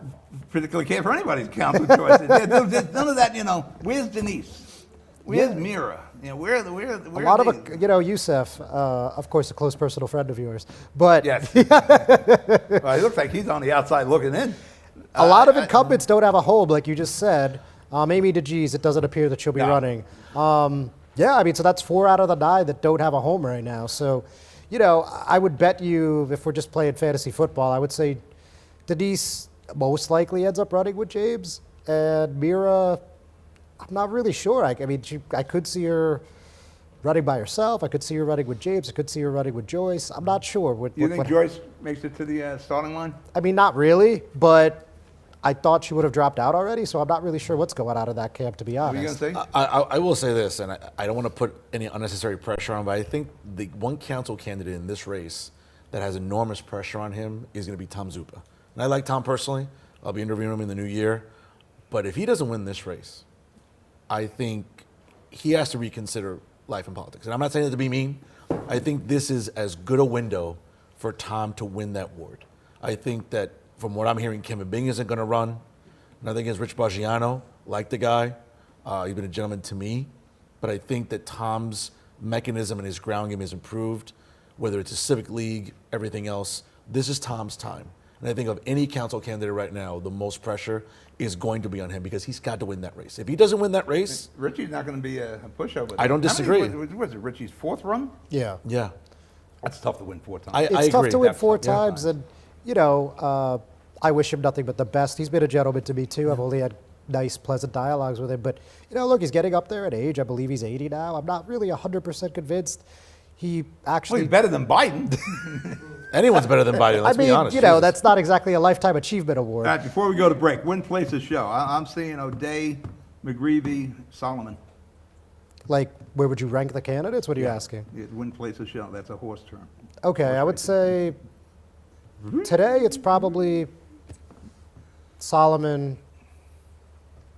particularly care for anybody's council choices. There's none of that, Where's Denise? Where's Mira? Where A lot of Youssef, of course, a close personal friend of yours, but Yes. Well, it looks like he's on the outside looking in. a lot of incumbents don't have a home, like you just said. Amy DeGees, it doesn't appear that she'll be No. running. So that's 4 out of the 9 that don't have a home right now. So, I would bet you, if we're just playing fantasy football, I would say Denise most likely ends up running with James, and Mira, I'm not really sure. I could see her running by herself. I could see her running with James. I could see her running with Joyce. I'm not sure. Do you think Joyce makes it to the starting line? Not really, but I thought she would have dropped out already, so I'm not really sure what's going on in that camp, to be What are you honest. going to say? I will say this, and I don't want to put any unnecessary pressure on, but I think the one council candidate in this race that has enormous pressure on him is going to be Tom Zupa. And I like Tom personally. I'll be interviewing him in the new year. But if he doesn't win this race, I think he has to reconsider life in politics. And I'm not saying that to be mean. I think this is as good a window for Tom to win that ward. I think that from what I'm hearing, Kevin Bing isn't going to run. Nothing against Rich Baggiano, like the guy. He's been a gentleman to me. But I think that Tom's mechanism and his ground game is improved, whether it's a civic league, everything else. This is Tom's time. And I think of any council candidate right now, the most pressure is going to be on him because he's got to win that race. If he doesn't win that race, Richie's not going to be a pushover. I don't disagree. Was it Richie's 4th run? Yeah. yeah. That's tough to win 4 times. I It's tough agree. to win That's 4 tough. Yeah. times, and I wish him nothing but the best. He's been a gentleman to me too. I've only had nice, pleasant dialogues with him, but look, he's getting up there in age. I believe he's 80 now. I'm not really 100% convinced. He Well, actually, he's better than Biden. Anyone's better than Biden, let's be honest. Jesus. that's not exactly a lifetime achievement award. All right, before we go to break, win places show. I'm seeing O'Day, McGreevy, Solomon. Like, where would you rank the candidates? What are you asking? Yeah, win places show. That's a horse term. Okay, I would say today it's probably Solomon,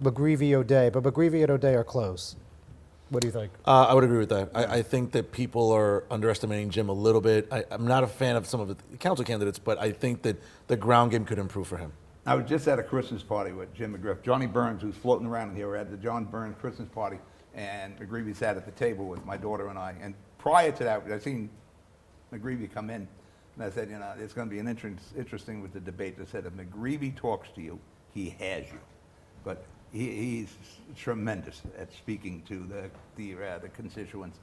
McGreevy, O'Day, but McGreevy and O'Day are close. What do you think? I would agree with that. I think that people are underestimating Jim a little bit. I'm not a fan of some of the council candidates, but I think that the ground game could improve for him. I was just at a Christmas party with Jim McGriff. Johnny Burns, who's floating around in here, we're at the John Burns Christmas party, and McGreevy sat at the table with my daughter and I. And prior to that, I seen McGreevy come in, and I said, it's going to be an interesting with the debate. I said, if McGreevy talks to you, he has you. But he's tremendous at speaking to the constituents.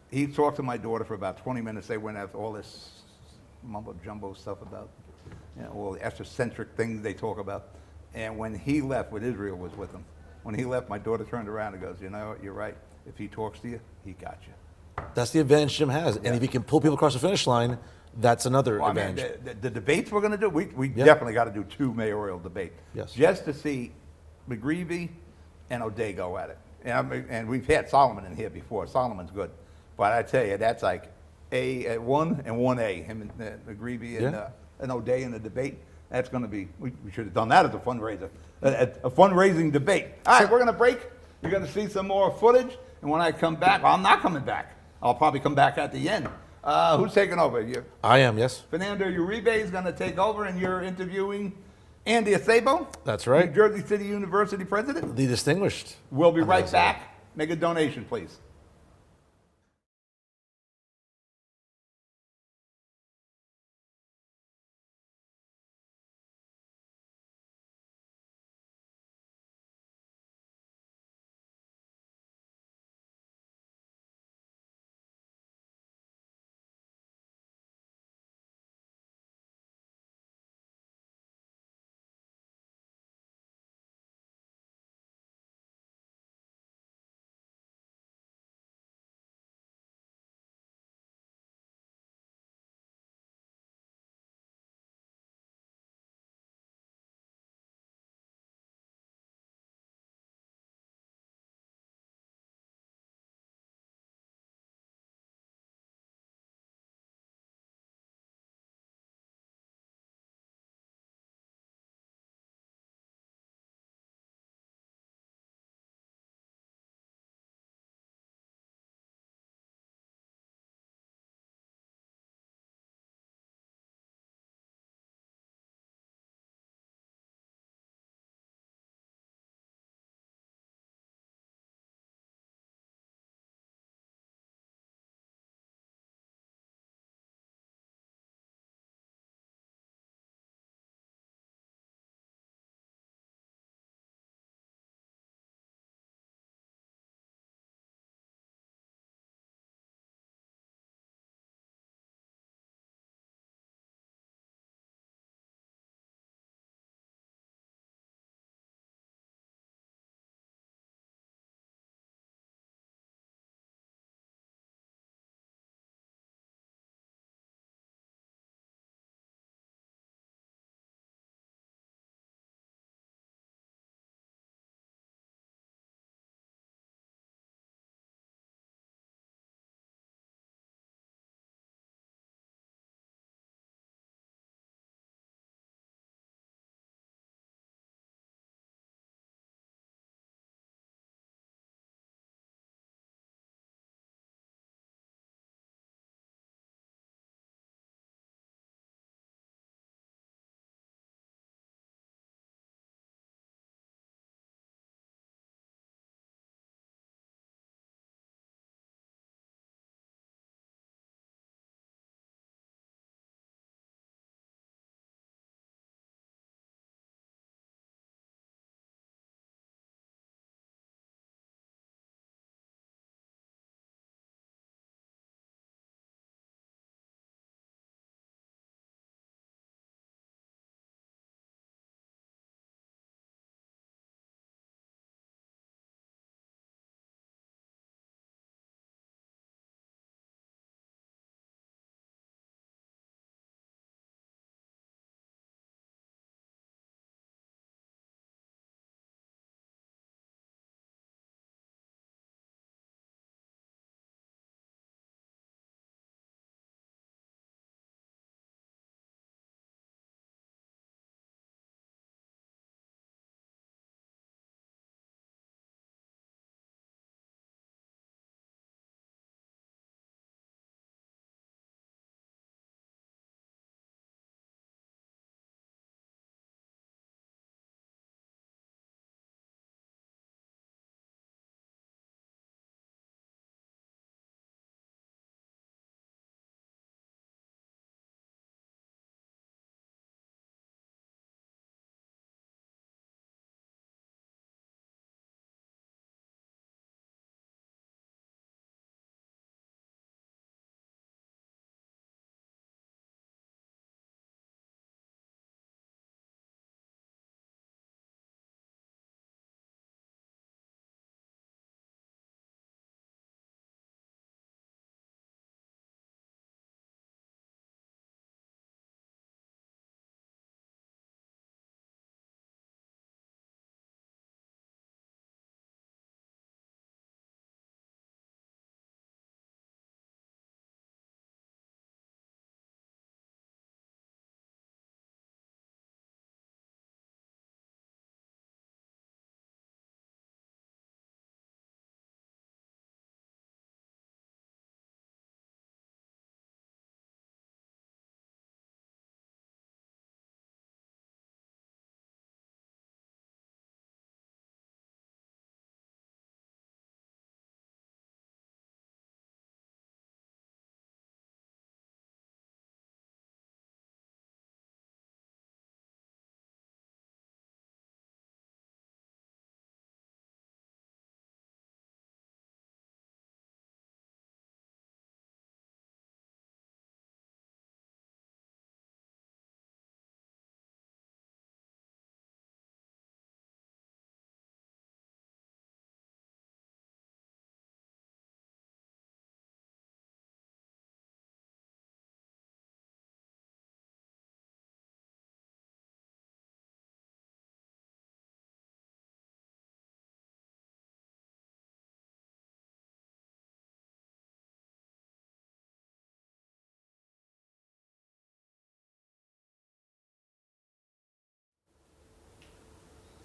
He talked to my daughter for about 20 minutes. They went after all this mumbo jumbo stuff about all the ethnocentric things they talk about. And when he left, with Israel was with him. When he left, my daughter turned around and goes, you're right. If he talks to you, he got you. That's the advantage Jim has. And if he can pull people across the finish line, that's another Well, I mean, advantage. the debates we're going to do, we definitely got to do 2 mayoral debates. Yes. Just to see McGreevy and O'Day go at it. And we've had Solomon in here before. Solomon's good. But I tell you, that's like A at 1 and 1A. Him and McGreevy and O'Day in the debate. That's going to be, we should have done that as a fundraiser. A fundraising debate. All right, we're going to break. You're going to see some more footage. And when I come back, well, I'm not coming back. I'll probably come back at the end. Who's taking over? I am, yes. Fernando Uribe is going to take over, and you're interviewing Andy Acebo. That's right. New Jersey City University president. The distinguished. We'll be right back. Make a donation, please.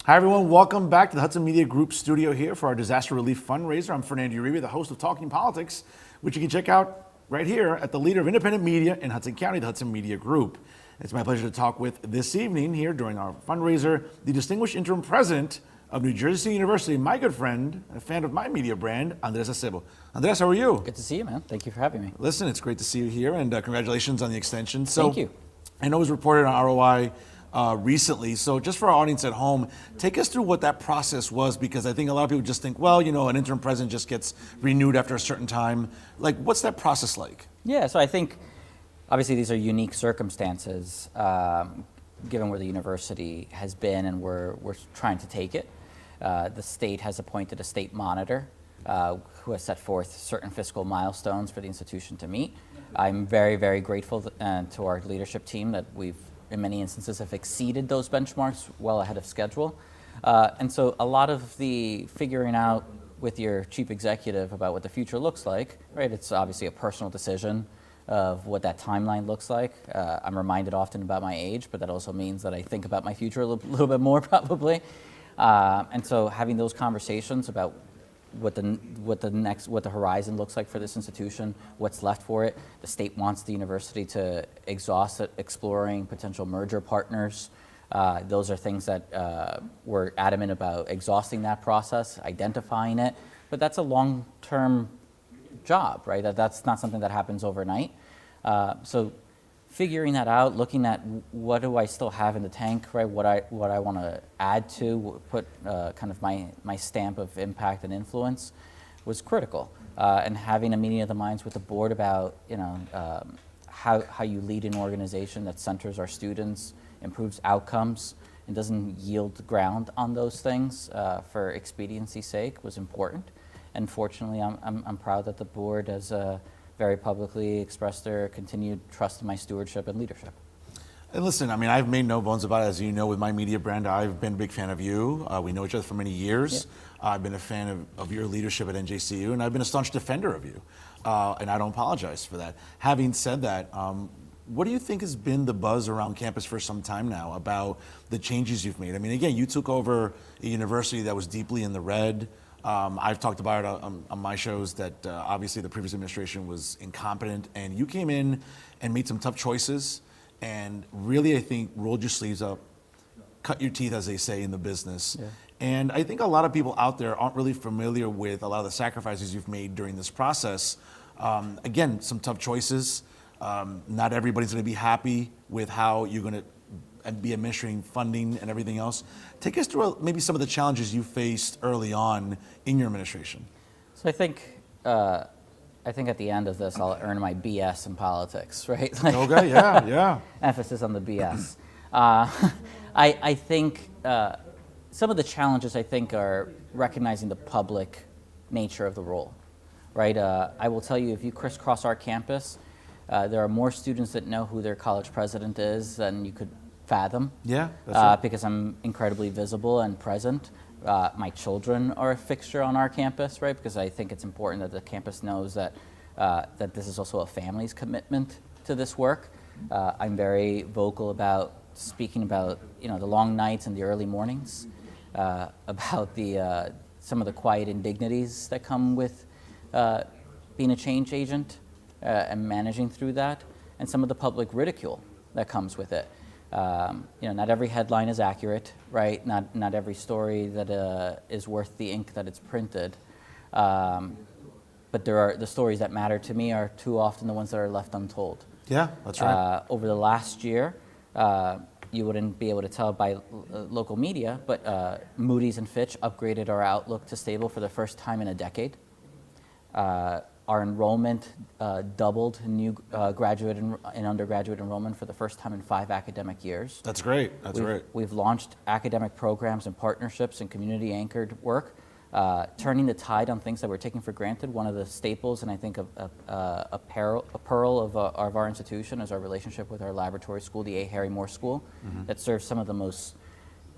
Hi, everyone. Welcome back to the Hudson Media Group studio here for our disaster relief fundraiser. I'm Fernando Uribe, the host of Talking Politics, which you can check out right here at the leader of independent media in Hudson County, the Hudson Media Group. It's my pleasure to talk with this evening here during our fundraiser, the distinguished interim president of New Jersey University, my good friend, a fan of my media brand, Andres Acebo. Andres, how are you? Good to see you, man. Thank you for having me. Listen, it's great to see you here, and congratulations on the extension. So, Thank you. I know it was reported on ROI recently, so just for our audience at home, take us through what that process was, because I think a lot of people just think, well, you know, an interim president just gets renewed after a certain time. Like, what's that process like? Yeah, so I think obviously these are unique circumstances given where the university has been and we're trying to take it. The state has appointed a state monitor who has set forth certain fiscal milestones for the institution to meet. I'm very, very grateful to our leadership team that we've, in many instances, have exceeded those benchmarks well ahead of schedule. And so a lot of the figuring out with your chief executive about what the future looks like, right? It's obviously a personal decision of what that timeline looks like. I'm reminded often about my age, but that also means that I think about my future a little bit more probably. And so having those conversations about what the horizon looks like for this institution, what's left for it. The state wants the university to exhaust it, exploring potential merger partners. Those are things that we're adamant about exhausting that process, identifying it, but that's a long-term job, right? That's not something that happens overnight. So figuring that out, looking at what do I still have in the tank, right? What I want to add to, put kind of my stamp of impact and influence was critical. And having a meeting of the minds with the board about, you know, how you lead an organization that centers our students, improves outcomes, and doesn't yield ground on those things for expediency's sake was important. And fortunately, I'm proud that the board has very publicly expressed their continued trust in my stewardship and leadership. And listen, I mean, I've made no bones about it. As you know, with my media brand, I've been a big fan of you. We know each other for many years. Yeah. I've been a fan of your leadership at NJCU, and I've been a staunch defender of you. And I don't apologize for that. Having said that, what do you think has been the buzz around campus for some time now about the changes you've made? I mean, again, you took over a university that was deeply in the red. I've talked about it on my shows that obviously the previous administration was incompetent, and you came in and made some tough choices and really, I think, rolled your sleeves up, cut your teeth, as they say in the business. Yeah. And I think a lot of people out there aren't really familiar with a lot of the sacrifices you've made during this process. Again, some tough choices. Not everybody's going to be happy with how you're going to be administering funding and everything else. Take us through maybe some of the challenges you faced early on in your administration. So I think at the end of this, I'll earn my BS in politics, right? Like, okay, yeah. Emphasis on the BS. I think some of the challenges, I think, are recognizing the public nature of the role, right? I will tell you, if you crisscross our campus, there are more students that know who their college president is than you could fathom. Yeah, that's right. Because I'm incredibly visible and present. My children are a fixture on our campus, right? Because I think it's important that the campus knows that that this is also a family's commitment to this work. I'm very vocal about speaking about, you know, the long nights and the early mornings, about the some of the quiet indignities that come with being a change agent and managing through that, and some of the public ridicule that comes with it. You know, not every headline is accurate, right? Not every story that is worth the ink that it's printed. But there are the stories that matter to me are too often the ones that are left untold. Yeah, that's right. Over the last year, you wouldn't be able to tell by local media, but Moody's and Fitch upgraded our outlook to stable for the first time in a decade. Our enrollment doubled new graduate and undergraduate enrollment for the first time in 5 academic years. That's great. That's great. We've launched academic programs and partnerships and community-anchored work, turning the tide on things that we're taking for granted. One of the staples, and I think a pearl of our institution, is our relationship with our laboratory school, the A. Harry Moore School, that serves some of the most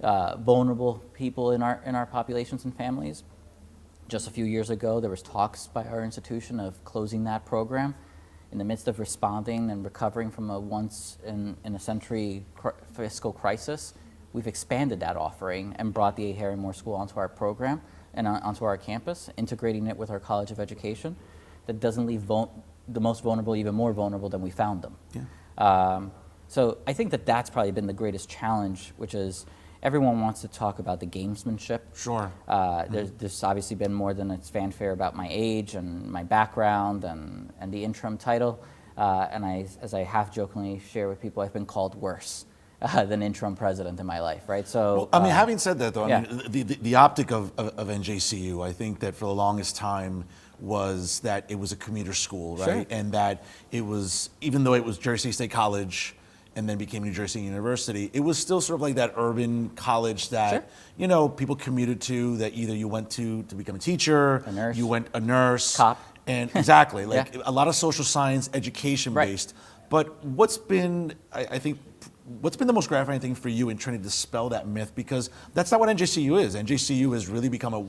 vulnerable people in our populations and families. Just a few years ago, there was talks by our institution of closing that program. In the midst of responding and recovering from a once-in-a-century fiscal crisis, we've expanded that offering and brought the A. Harry Moore School onto our program and onto our campus, integrating it with our College of Education. That doesn't leave the most vulnerable even more vulnerable than we found them. Yeah. So I think that that's probably been the greatest challenge, which is everyone wants to talk about the gamesmanship. Sure. There's obviously been more than its fanfare about my age and my background and the interim title. And as I half jokingly share with people, I've been called worse than interim president in my life, right? So, Well, I mean, having said that, though, yeah. I mean, the optic of NJCU, I think that for the longest time was that it was a commuter school, right? Sure. And that it was, even though it was Jersey State College and then became New Jersey University, it was still sort of like that urban college that, Sure. you know, people commuted to, that either you went to become a teacher, A nurse. you went a nurse. Cop. And exactly, like Yeah. a lot of social science, education Right. based. But what's been, I think, what's been the most gratifying thing for you in trying to dispel that myth? Because that's not what NJCU is. NJCU has really become a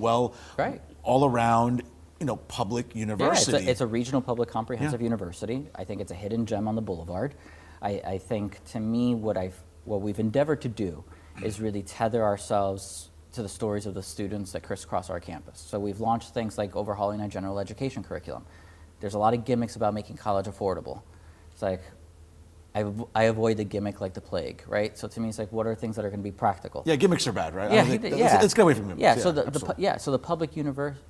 Right. all around, you know, public university. Yeah, it's a regional public comprehensive Yeah. university. I think it's a hidden gem on the boulevard. I think, to me, what we've endeavored to do is really tether ourselves to the stories of the students that crisscross our campus. So we've launched things like overhauling our general education curriculum. There's a lot of gimmicks about making college affordable. It's like, I avoid the gimmick like the plague, right? So to me, it's like, what are things that are going to be practical? Yeah, gimmicks are bad, right? I Yeah, don't think- yeah. Let's get away from gimmicks. Yeah, so absolutely. so the public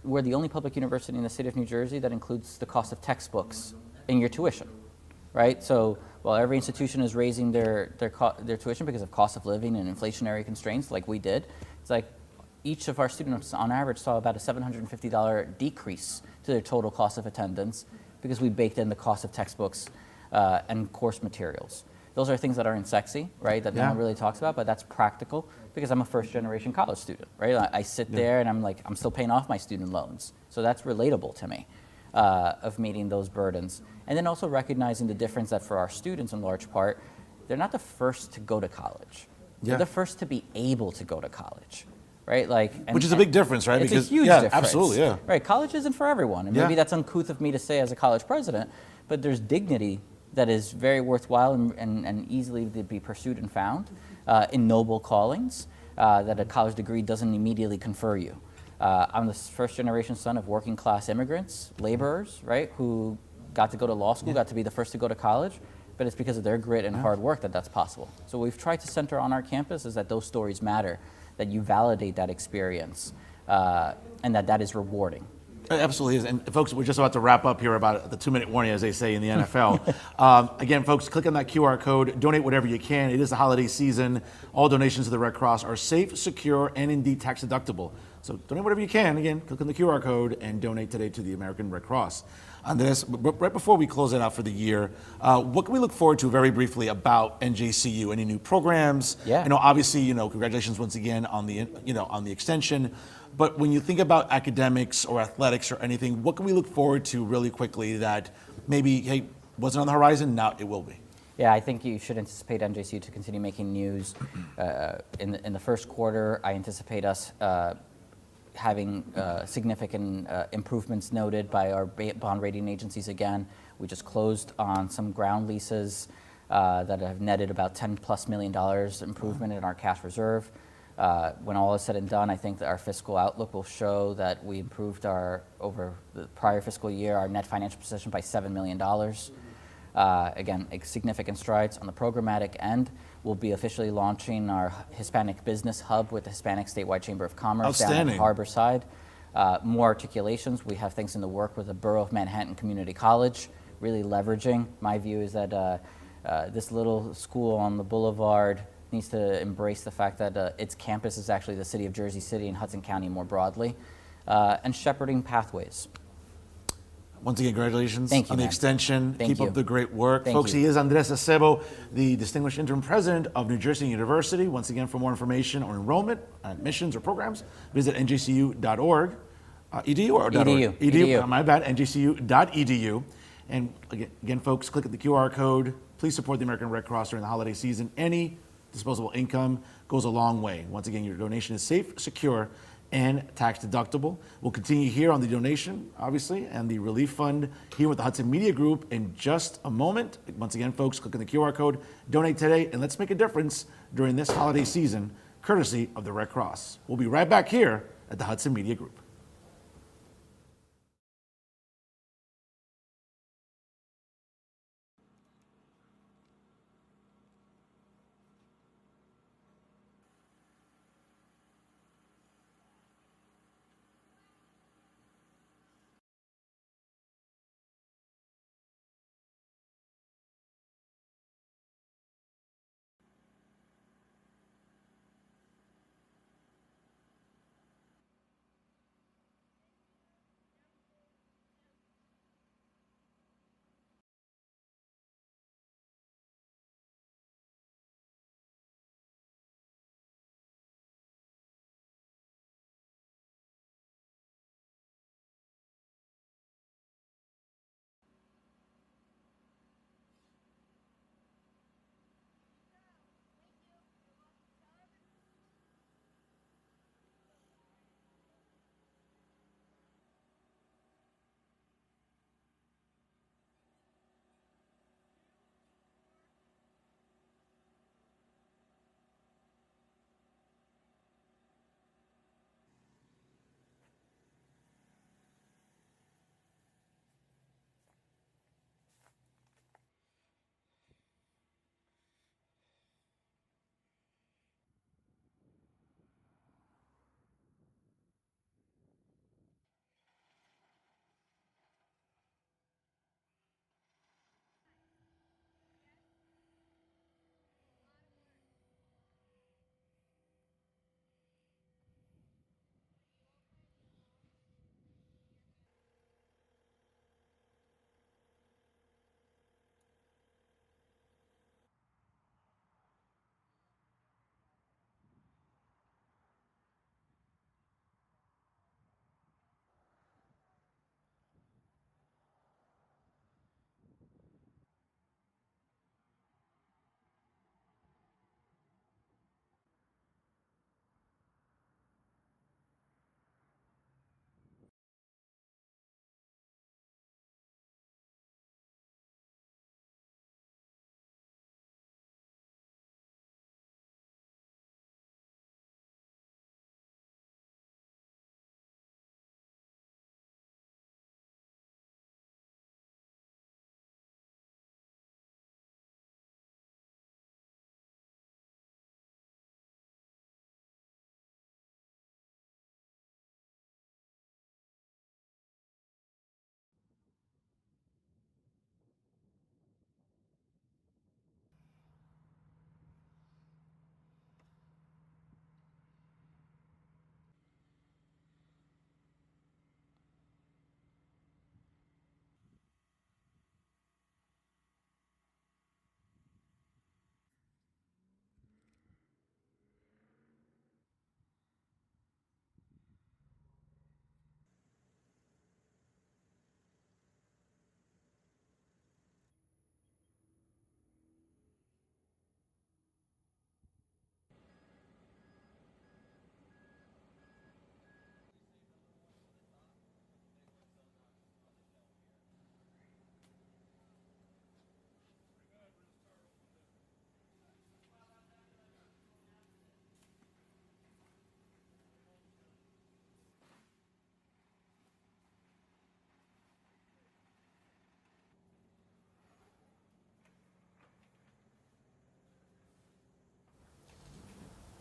we're the only public university in the state of New Jersey that includes the cost of textbooks in your tuition, right? So while every institution is raising their tuition because of cost of living and inflationary constraints, like we did, it's like each of our students on average saw about a $750 decrease to their total cost of attendance because we baked in the cost of textbooks and course materials. Those are things that aren't sexy, right? That no Yeah. one really talks about, but that's practical because I'm a first-generation college student, right? I sit there and I'm still paying off my student loans, so that's relatable to me of meeting those burdens, and then also recognizing the difference that for our students, in large part, they're not the first to go to college; Yeah. they're the first to be able to go to college, right? Like, Which is a big difference, right? It's Because- a huge yeah, difference. absolutely, yeah. Right, college isn't for everyone, and Yeah. maybe that's uncouth of me to say as a college president, but there's dignity that is very worthwhile and easily to be pursued and found in noble callings that a college degree doesn't immediately confer you. I'm the first generation son of working class immigrants, laborers, right, who got to go to law school, got to be the first to go to college, but it's because of their grit and hard work that that's possible. So what we've tried to center on our campus is that those stories matter, that you validate that experience, and that is rewarding. It absolutely is. And folks, we're just about to wrap up here about the 2-minute warning, as they say in the NFL. Again, folks, click on that QR code, donate whatever you can. It is the holiday season. All donations to the Red Cross are safe, secure, and indeed tax deductible. So donate whatever you can. Again, click on the QR code and donate today to the American Red Cross. Andres, right before we close it out for the year, what can we look forward to very briefly about NJCU? Any new programs? Yeah. You know, obviously, you know, congratulations once again on the, you know, on the extension. But when you think about academics or athletics or anything, what can we look forward to really quickly that maybe, hey, wasn't on the horizon, now it will be? Yeah, I think you should anticipate NJCU to continue making news. In the first quarter, I anticipate us having significant improvements noted by our bond rating agencies again. We just closed on some ground leases that have netted about $10+ million improvement in our cash reserve. When all is said and done, I think that our fiscal outlook will show that we improved over the prior fiscal year, our net financial position by $7 million. Again, significant strides on the programmatic end. We'll be officially launching our Hispanic Business Hub with the Hispanic Statewide Chamber of Commerce down Outstanding. at Harborside. More articulations. We have things in the work with the Borough of Manhattan Community College, really leveraging. My view is that this little school on the boulevard needs to embrace the fact that its campus is actually the city of Jersey City and Hudson County more broadly, and shepherding pathways. Once again, congratulations Thank you, on the man. extension. Thank Keep you. up the great work. Thank Folks, you. he is Andres Acebo, the Distinguished Interim President of New Jersey University. Once again, for more information on enrollment, admissions, or programs, visit njcu.org. Edu or Edu. .org? Edu. My bad, njcu.edu. And again, folks, click at the QR code. Please support the American Red Cross during the holiday season. Any disposable income goes a long way. Once again, your donation is safe, secure, and tax deductible. We'll continue here on the donation, obviously, and the relief fund here with the Hudson Media Group in just a moment. Once again, folks, click on the QR code, donate today, and let's make a difference during this holiday season, courtesy of the Red Cross. We'll be right back here at the Hudson Media Group.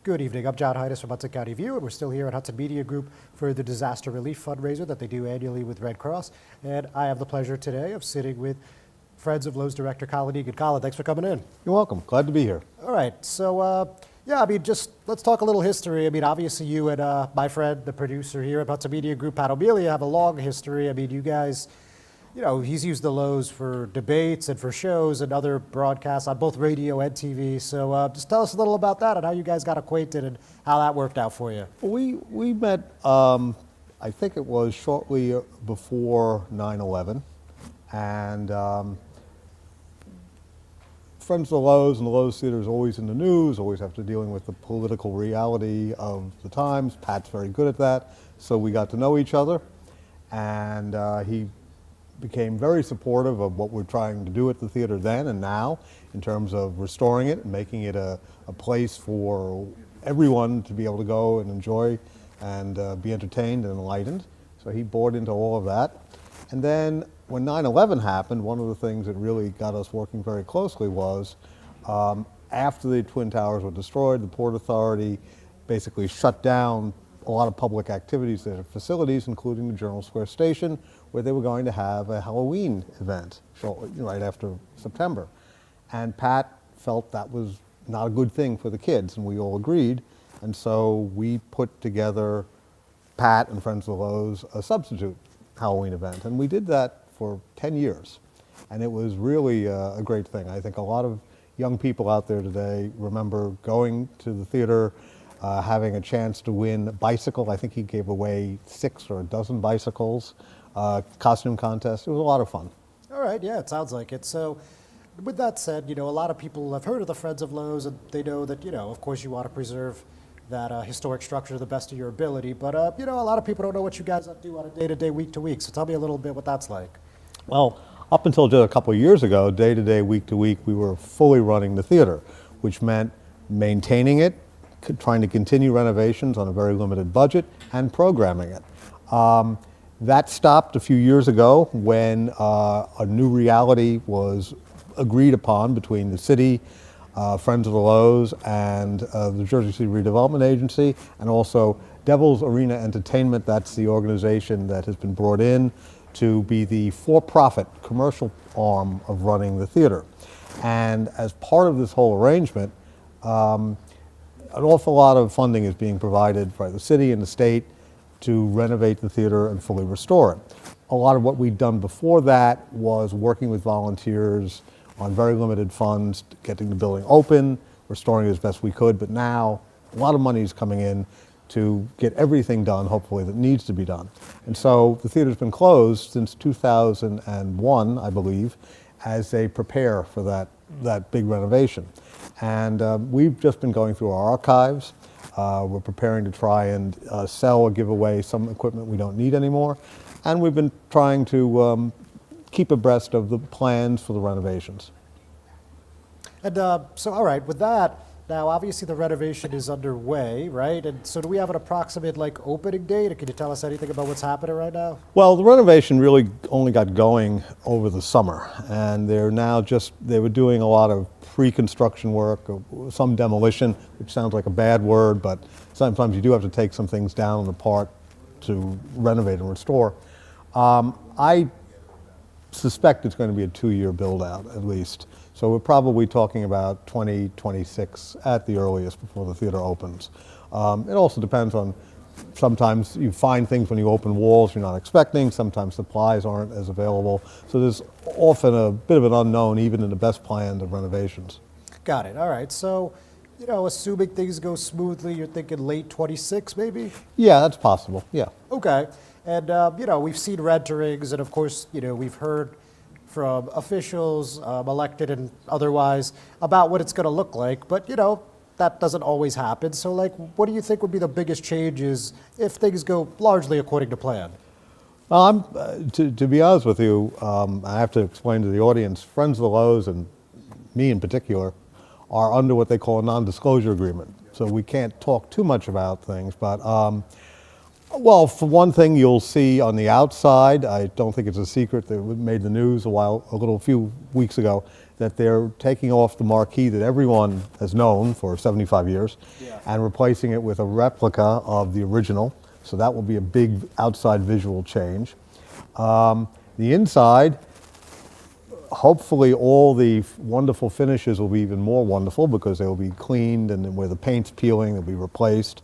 Good evening. I'm John Heinis from Hudson County View, and we're still here at Hudson Media Group for the disaster relief fundraiser that they do annually with Red Cross. And I have the pleasure today of sitting with Friends of Lowe's Director Colin Egan. Colin, thanks for coming in. You're welcome. Glad to be here. All right. So, yeah, I mean, just let's talk a little history. I mean, obviously, you and my friend, the producer here at Hudson Media Group, Pat O'Melia, have a long history. I mean, you guys, you know, he's used the Lowe's for debates and for shows and other broadcasts on both radio and TV. So just tell us a little about that and how you guys got acquainted and how that worked out for you. We met, I think it was shortly before 9/11, and Friends of the Lowe's and the Lowe's Theater is always in the news, always have to dealing with the political reality of the times. Pat's very good at that, so we got to know each other, and he became very supportive of what we're trying to do at the theater then and now in terms of restoring it and making it a place for everyone to be able to go and enjoy and be entertained and enlightened. So he bought into all of that. And then when 9/11 happened, one of the things that really got us working very closely was after the Twin Towers were destroyed, the Port Authority basically shut down a lot of public activities at their facilities, including the Journal Square Station, where they were going to have a Halloween event shortly, right after September. And Pat felt that was not a good thing for the kids, and we all agreed. And so we put together, Pat and Friends of the Lowe's, a substitute Halloween event. And we did that for 10 years. And it was really a great thing. I think a lot of young people out there today remember going to the theater, having a chance to win a bicycle. I think he gave away 6 or a dozen bicycles, costume contest. It was a lot of fun. All right, yeah, it sounds like it. So with that said, a lot of people have heard of the Friends of Lowe's, and they know that, of course you want to preserve that historic structure to the best of your ability. But, a lot of people don't know what you guys do on a day-to-day, week-to-week. So tell me a little bit what that's like. Well, up until just a couple of years ago, day-to-day, week-to-week, we were fully running the theater, which meant maintaining it, trying to continue renovations on a very limited budget, and programming it. That stopped a few years ago when a new reality was agreed upon between the city, Friends of the Lowe's, and the Jersey City Redevelopment Agency, and also Devil's Arena Entertainment. That's the organization that has been brought in to be the for-profit commercial arm of running the theater. And as part of this whole arrangement, an awful lot of funding is being provided by the city and the state to renovate the theater and fully restore it. A lot of what we'd done before that was working with volunteers on very limited funds, getting the building open, restoring it as best we could, but now a lot of money is coming in to get everything done, hopefully, that needs to be done. And so the theater's been closed since 2001, I believe, as they prepare for that big renovation. And we've just been going through our archives. We're preparing to try and sell or give away some equipment we don't need anymore. And we've been trying to keep abreast of the plans for the renovations. And so, all right, with that, now obviously the renovation is underway, right? And so do we have an approximate opening date? Or can you tell us anything about what's happening right now? Well, the renovation really only got going over the summer, and they were doing a lot of pre-construction work, some demolition, which sounds like a bad word, but sometimes you do have to take some things down and apart to renovate and restore. I suspect it's going to be a 2-year build-out at least. So we're probably talking about 2026 at the earliest before the theater opens. It also depends on, sometimes you find things when you open walls you're not expecting, sometimes supplies aren't as available. So there's often a bit of an unknown even in the best planned of renovations. Got it, all right. So, assuming things go smoothly, you're thinking late 26 maybe? Yeah, that's possible, yeah. Okay. And, we've seen renderings, and of course, we've heard from officials, elected and otherwise, about what it's going to look like. But, that doesn't always happen. So, what do you think would be the biggest changes if things go largely according to plan? Well, to be honest with you, I have to explain to the audience, Friends of the Lowe's, and me in particular, are under what they call a non-disclosure agreement. So we can't talk too much about things, but well, for one thing, you'll see on the outside, I don't think it's a secret that made the news a few weeks ago, that they're taking off the marquee that everyone has known for 75 years and replacing it with a replica of the original. So that will be a big outside visual change. The inside, hopefully all the wonderful finishes will be even more wonderful because they will be cleaned, and where the paint's peeling, they'll be replaced.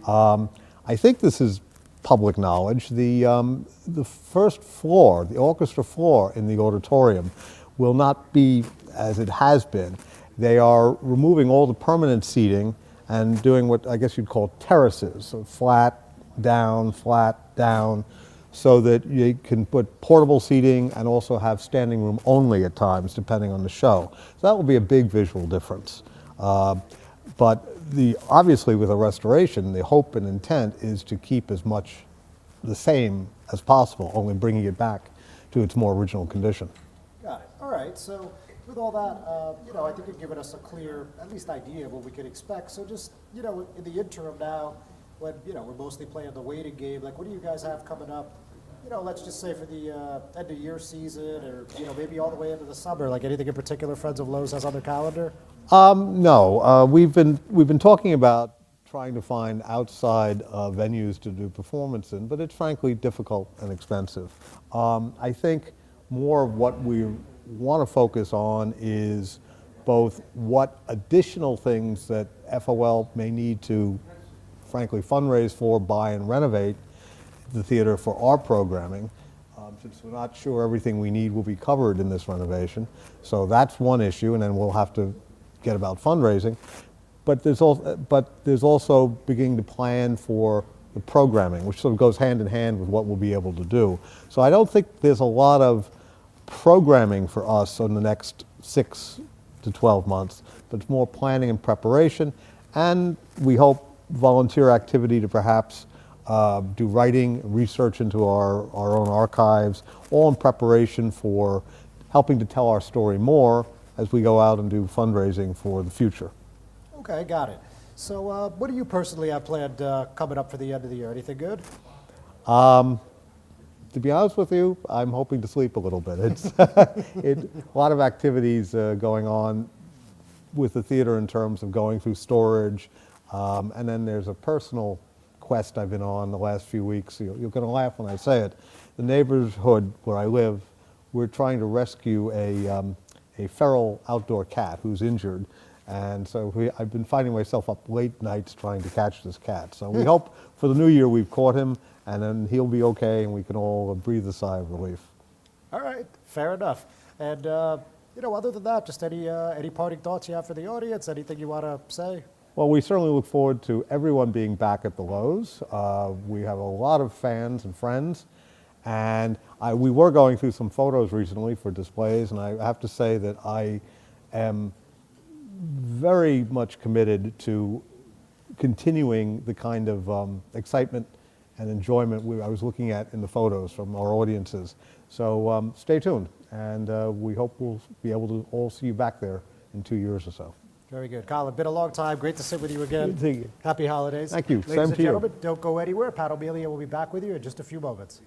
I think this is public knowledge. The first floor, the orchestra floor in the auditorium, will not be as it has been. They are removing all the permanent seating and doing what I guess you'd call terraces, so flat, down, so that you can put portable seating and also have standing room only at times, depending on the show. So that will be a big visual difference. But obviously with a restoration, the hope and intent is to keep as much the same as possible, only bringing it back to its more original condition. Got it. All right. So with all that, I think you've given us a clear, at least idea of what we could expect. So just, in the interim now, when, we're mostly playing the waiting game, like what do you guys have coming up? Let's just say for the end of year season or, maybe all the way into the summer, like anything in particular Friends of Lowe's has on their calendar? No, we've been talking about trying to find outside venues to do performance in, but it's frankly difficult and expensive. I think more of what we want to focus on is both what additional things that FOL may need to, frankly, fundraise for, buy, and renovate the theater for our programming, since we're not sure everything we need will be covered in this renovation. So that's one issue, and then we'll have to get about fundraising. But there's also beginning to plan for the programming, which sort of goes hand in hand with what we'll be able to do. So I don't think there's a lot of programming for us in the next 6 to 12 months, but it's more planning and preparation, and we hope volunteer activity to perhaps do writing, research into our own archives, all in preparation for helping to tell our story more as we go out and do fundraising for the future. Okay, got it. So what do you personally have planned coming up for the end of the year? Anything good? To be honest with you, I'm hoping to sleep a little bit. It's a lot of activities going on with the theater in terms of going through storage, and then there's a personal quest I've been on the last few weeks. You're going to laugh when I say it. The neighborhood where I live, we're trying to rescue a feral outdoor cat who's injured. And so I've been finding myself up late nights trying to catch this cat. So we hope for the new year we've caught him, and then he'll be okay, and we can all breathe a sigh of relief. All right, fair enough. And other than that, just any parting thoughts you have for the audience? Anything you want to say? Well, we certainly look forward to everyone being back at the Lowe's. We have a lot of fans and friends, and we were going through some photos recently for displays, and I have to say that I am very much committed to continuing the kind of excitement and enjoyment I was looking at in the photos from our audiences. So stay tuned, and we hope we'll be able to all see you back there in 2 years or so. Very good. Colin, been a long time. Great to sit with you again. Good to see you. Happy holidays. Thank you. Ladies Same and to you. gentlemen, don't go anywhere. Pat O'Melia will be back with you in just a few moments.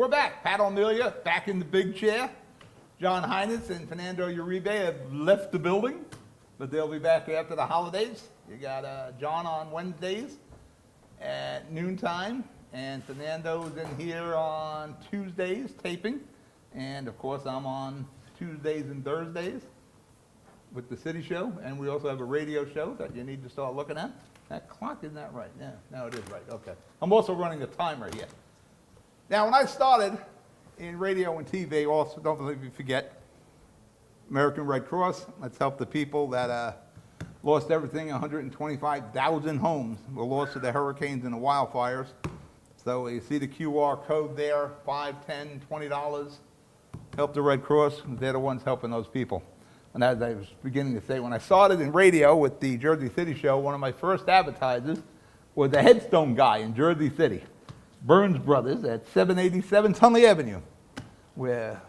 We're back. Pat O'Melia back in the big chair. John Heinis and Fernando Uribe have left the building, but they'll be back after the holidays. You got John on Wednesdays at noontime, and Fernando's in here on Tuesdays taping. And of course, I'm on Tuesdays and Thursdays with the City Show, and we also have a radio show that you need to start looking at. That clock isn't that right? Yeah, no, it is right. Okay. I'm also running a timer here. Now, when I started in radio and TV, also don't let me forget American Red Cross. Let's help the people that lost everything. 125,000 homes were lost to the hurricanes and the wildfires. So you see the QR code there, $5, $10, $20. Help the Red Cross. They're the ones helping those people. And as I was beginning to say, when I started in radio with the Jersey City Show, one of my first advertisers was a headstone guy in Jersey City, Burns Brothers at 787 Tunley Avenue, where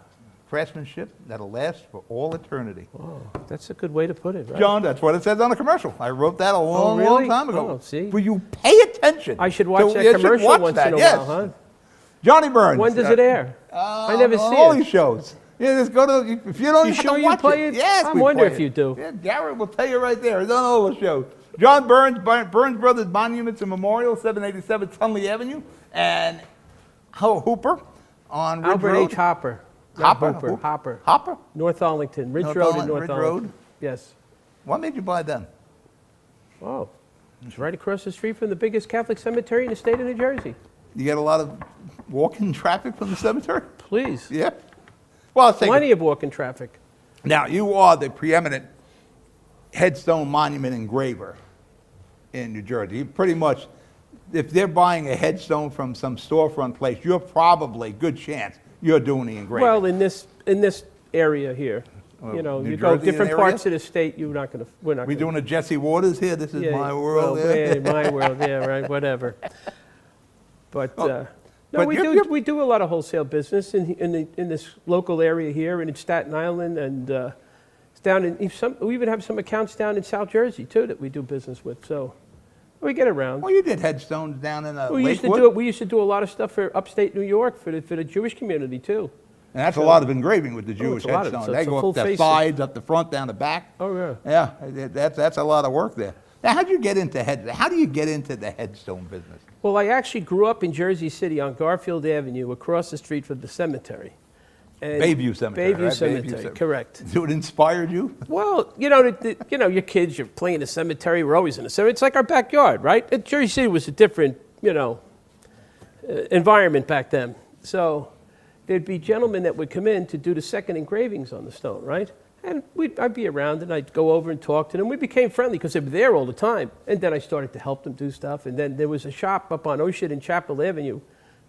craftsmanship that'll last for all eternity. Oh, that's a good way to put it, right? John, that's what it says on the commercial. I wrote that a long, really? long time ago. Oh, see? Will you pay attention? I should watch that you should commercial watch once that, in a yes. while, huh? Johnny Burns. When does it air? I never see all it. these shows. Yeah, just go to, if you don't You have sure to you watch play it? Yes, I we wonder play if it. you do. Yeah, Garrett will tell you right there. It's on all the shows. John Burns, Burns Brothers Monuments and Memorial, 787 Tunley Avenue, and Hooper on Ridge Albert Road. H. Hopper. Not Hopper? Hooper. Hopper. Hopper? North Arlington. Ridge North Road Arlington, and North Ridge Arlington. Road? Yes. What made you buy them? Oh, it's right across the street from the biggest Catholic cemetery in the state of New Jersey. You get a lot of walk-in traffic from the cemetery? Please. Yeah. Well, I'll take Plenty it. of walking traffic. Now, you are the preeminent headstone monument engraver in New Jersey. You pretty much, if they're buying a headstone from some storefront place, you're probably, good chance, you're doing the engraving. Well, in this area here, you know, New you go Jersey different area? parts of the state. We're not we doing a Jesse Waters here? This is my world. Well, yeah. yeah, my world. Yeah, right. Whatever. But no, but we do a lot of wholesale business in this local area here and in Staten Island, and it's down in we even have some accounts down in South Jersey too that we do business with. So we get around. Well, you did headstones down in We used to Lakewood, do it. We used to do a lot of stuff for upstate New York for the Jewish community too. and that's a lot of engraving with the Jewish it's a lot of- headstones. so They it's a go full up the face. sides, up the front, down the back. Oh yeah. Yeah, that's a lot of work there. Now, how do you get into How do you get into the headstone business? Well, I actually grew up in Jersey City on Garfield Avenue, across the street from the cemetery. And Bayview Cemetery, Bayview right? Cemetery, correct. So it inspired you? Well, you know, your kids, you're playing in the cemetery. We're always in the cemetery. It's like our backyard, right? Jersey City was a different, environment back then. So there'd be gentlemen that would come in to do the second engravings on the stone, right? And I'd be around, and I'd go over and talk to them. We became friendly because they were there all the time. And then I started to help them do stuff. And then there was a shop up on Ocean and Chapel Avenue,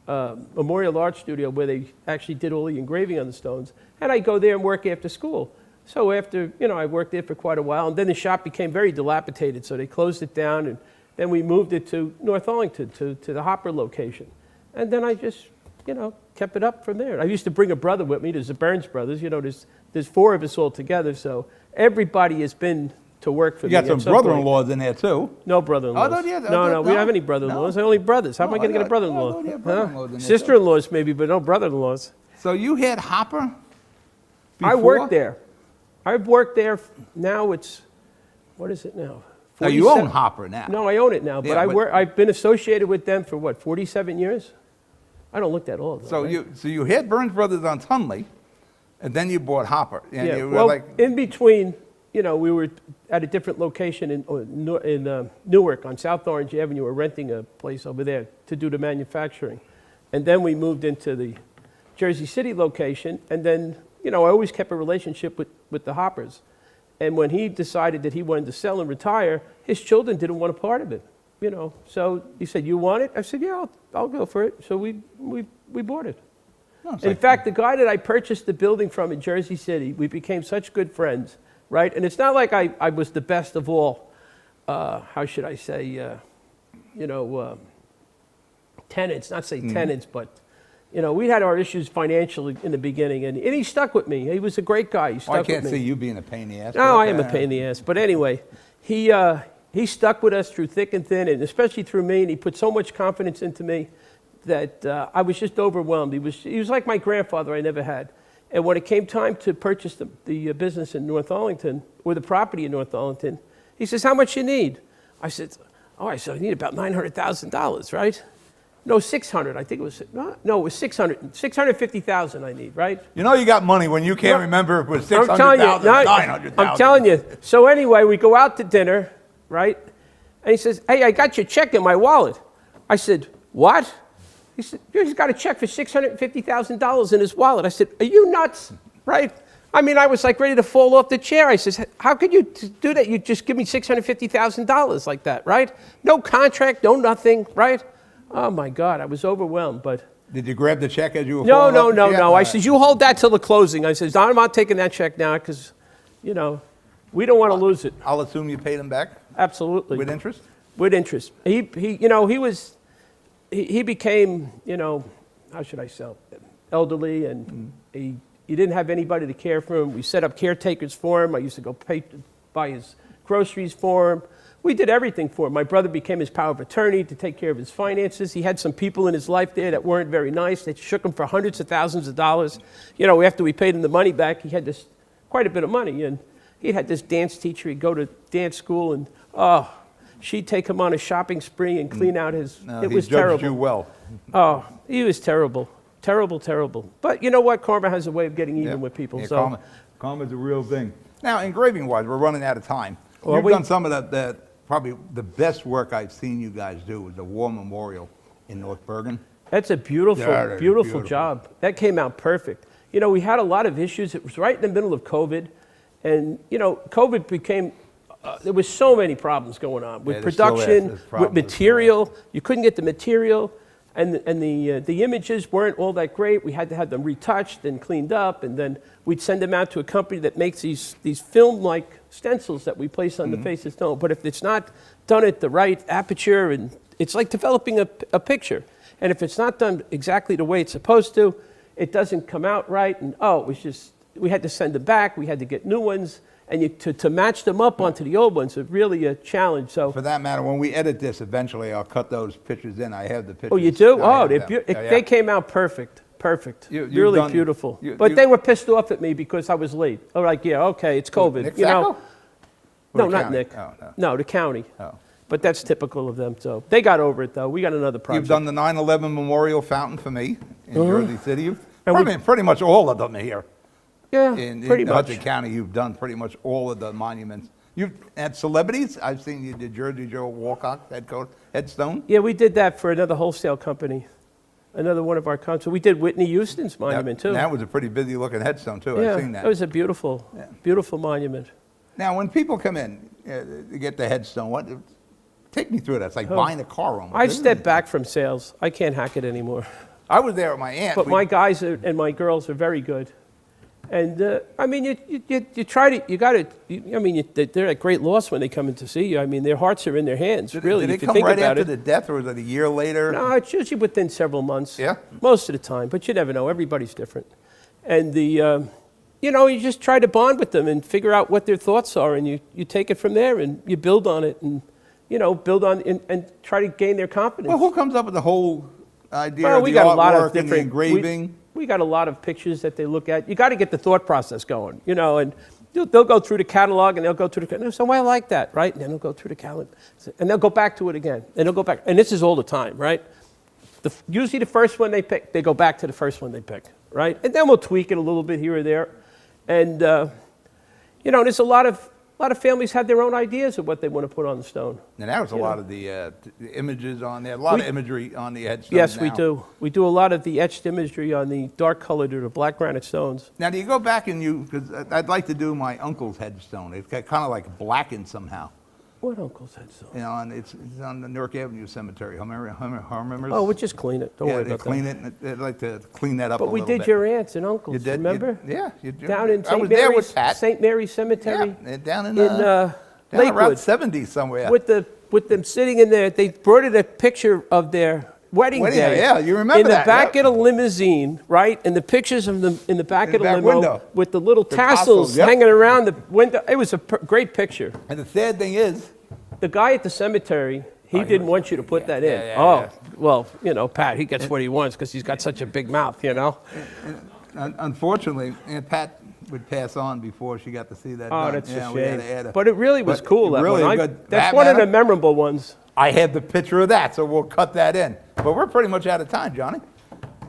Memorial Art Studio, where they actually did all the engraving on the stones. And I'd go there and work after school. So after, I worked there for quite a while. And then the shop became very dilapidated, so they closed it down. And then we moved it to North Arlington, to the Hopper location. And then I just, kept it up from there. I used to bring a brother with me. There's the Burns brothers. There's four of us all together. So everybody has been to work for You me. got some brother-in-laws in there, too. No brother-in-laws. Oh, no, yeah, no, we don't have any no? brother-in-laws. Only brothers. How am I going to get a I brother-in-law? thought you had brother-in-laws in there, too. Sister-in-laws maybe, but no brother-in-laws. So you had Hopper before? I worked there. I've worked there. Now it's, what is it now? Now, you 47 own Hopper now. No, I own it now, but Yeah, I've been associated with them for what, 47 years? I don't look that old. So right? you had Burns Brothers on Tunley, and then you bought Hopper. And Yeah, you were well, like, in between, we were at a different location in Newark on South Orange Avenue. We're renting a place over there to do the manufacturing. And then we moved into the Jersey City location, and then, I always kept a relationship with the Hoppers. And when he decided that he wanted to sell and retire, his children didn't want a part of it, So he said, "You want it?" I said, "Yeah, I'll go for it." So we bought it. no, it's In like- fact, the guy that I purchased the building from in Jersey City, we became such good friends, right? And it's not like I was the best of all, how should I say, tenants, not say tenants, but, we had our issues financially in the beginning, and he stuck with me. He was a great guy. He stuck I with can't me. see you being a pain in the ass. No, but I am a okay. pain in the ass. But anyway, he stuck with us through thick and thin, and especially through me, and he put so much confidence into me that I was just overwhelmed. He was like my grandfather I never had. And when it came time to purchase the business in North Arlington, or the property in North Arlington, he says, how much you need? I said, I need about $900,000, right? No, 600. I think it was, no, it was 600, 650,000 I need, right? You know you got money when you can't remember if it was I'm telling you, 600,000 or 900,000. I'm telling you. So anyway, we go out to dinner, right? And he says, hey, I got your check in my wallet. I said, what? He said, he's got a check for $650,000 in his wallet. I said, are you nuts, right? I mean, I was like ready to fall off the chair. I says, how could you do that? You just give me $650,000 like that, right? No contract, no nothing, right? Oh my God, I was overwhelmed, but. Did you grab the check as you were No, falling no, off the no, chair? no. I says, you hold that till the closing. I says, I'm not taking that check now because, we don't want to lose it. I'll assume you paid him back Absolutely. with interest? With interest. He became, how should I say, elderly, and he didn't have anybody to care for him. We set up caretakers for him. I used to go buy his groceries for him. We did everything for him. My brother became his power of attorney to take care of his finances. He had some people in his life there that weren't very nice. They shook him for hundreds of thousands of dollars. After we paid him the money back, he had quite a bit of money. And he had this dance teacher. He'd go to dance school, and she'd take him on a shopping spree and clean out his. No, it was he judged terrible. you well. Oh, he was terrible. Terrible, terrible. But you know what? Karma has a way of getting even Yeah. with people. Yeah, So karma's a real thing. Now, engraving-wise, we're running out of time. Well, You've we- done some of probably the best work I've seen you guys do was the War Memorial in North Bergen. that's a beautiful, Yeah, that is beautiful beautiful. job. That came out perfect. We had a lot of issues. It was right in the middle of COVID. And, COVID became, there was so many problems going on with Yeah, there still is. production, There's with problems with material. You couldn't get the material. And the images weren't all that great. We had to have them retouched and cleaned up, and then we'd send them out to a company that makes these film-like stencils that we place on the face of stone. But if it's not done at the right aperture, and it's like developing a picture, and if it's not done exactly the way it's supposed to, it doesn't come out right. And it was just, we had to send them back. We had to get new ones, and to match them up onto the old ones is really a challenge. So. For that matter, when we edit this, eventually I'll cut those pictures in. I have the pictures. Oh, you do? I Oh, have they're them. beautiful. Yeah, They yeah. came out perfect. Perfect. You've Really done- beautiful. you- But you- they were pissed off at me because I was late. They were like, yeah, okay, it's COVID. Nick You know? Sacco? No, Or the not county? Nick. Oh, no. No, the county. Oh. But that's typical of them. So they got over it, though. We got another project. You've done the 9/11 Memorial Fountain for me in Jersey City. And we- Pretty much all of them here. Yeah, In pretty much. Hudson County, you've done pretty much all of the monuments. You've had celebrities. I've seen you did Jersey Joe Walcott headstone. Yeah, we did that for another wholesale company, another one of our concerts. We did Whitney Houston's monument, too. That was a pretty busy looking headstone too. Yeah, I've seen that. it was a beautiful, beautiful monument. Now, when people come in to get the headstone, take me through that. It's like buying a car almost. I've isn't stepped it? back from sales. I can't hack it anymore. I was there with my aunt. But my guys and my girls are very good. And I mean, you try to, you got to, I mean, they're at great loss when they come in to see you. I mean, their hearts are in their hands, really, Did if it you come think right about after it. the death, or was it a year later? No, it's usually within several months. Yeah? Most of the time, but you never know. Everybody's different. And you just try to bond with them and figure out what their thoughts are, and you take it from there, and you build on it, and, build on, and try to gain their confidence. Well, who comes up with the whole idea Well, of we the got a lot of artwork and the different engraving? We got a lot of pictures that they look at. You got to get the thought process going, and they'll go through the catalog and they'll go through the. So I like that, right? And then they'll go through the catalog, and they'll go back to it again, and they'll go back. And this is all the time, right? Usually the first one they pick, they go back to the first one they pick, right? And then we'll tweak it a little bit here or there, and there's a lot of families have their own ideas of what they want to put on the stone. And that was a lot of the images on there, a lot of imagery on the headstones. Yes, we now. do. We do a lot of the etched imagery on the dark colored or the black granite stones. Now, do you go back and because I'd like to do my uncle's headstone. It's kind of like blackened somehow. What uncle's headstone? And it's on the Newark Avenue Cemetery. Remember? Oh, we'll just clean it. Don't worry they about clean that. it. And I'd like to clean that up a But we little did bit. your aunts and uncles, You did? remember? Yeah. You did. Down in I St. was there Mary's, with Pat. St. Mary's Cemetery. Yeah, down in Lakewood. around 70 somewhere. With them sitting in there, they brought in a picture of their wedding day. Yeah, you remember in the that, back yep. of the limousine, right? And the pictures of them in the back In of the the back limo window. with the little The tassels tassels, yep. hanging around the window. It was a great picture. And the sad thing is, The guy at the cemetery, he didn't want you to put that in. yeah, oh, yeah. well, you know, Pat, he gets what he wants because he's got such a big mouth, you know? Unfortunately, Aunt Pat would pass on before she got to see that. Oh, done. that's Yeah, a we had shame. to add But it really was but cool, that really one. good. That's That one of the matter- memorable ones. I have the picture of that, so we'll cut that in. But we're pretty much out of time, Johnny.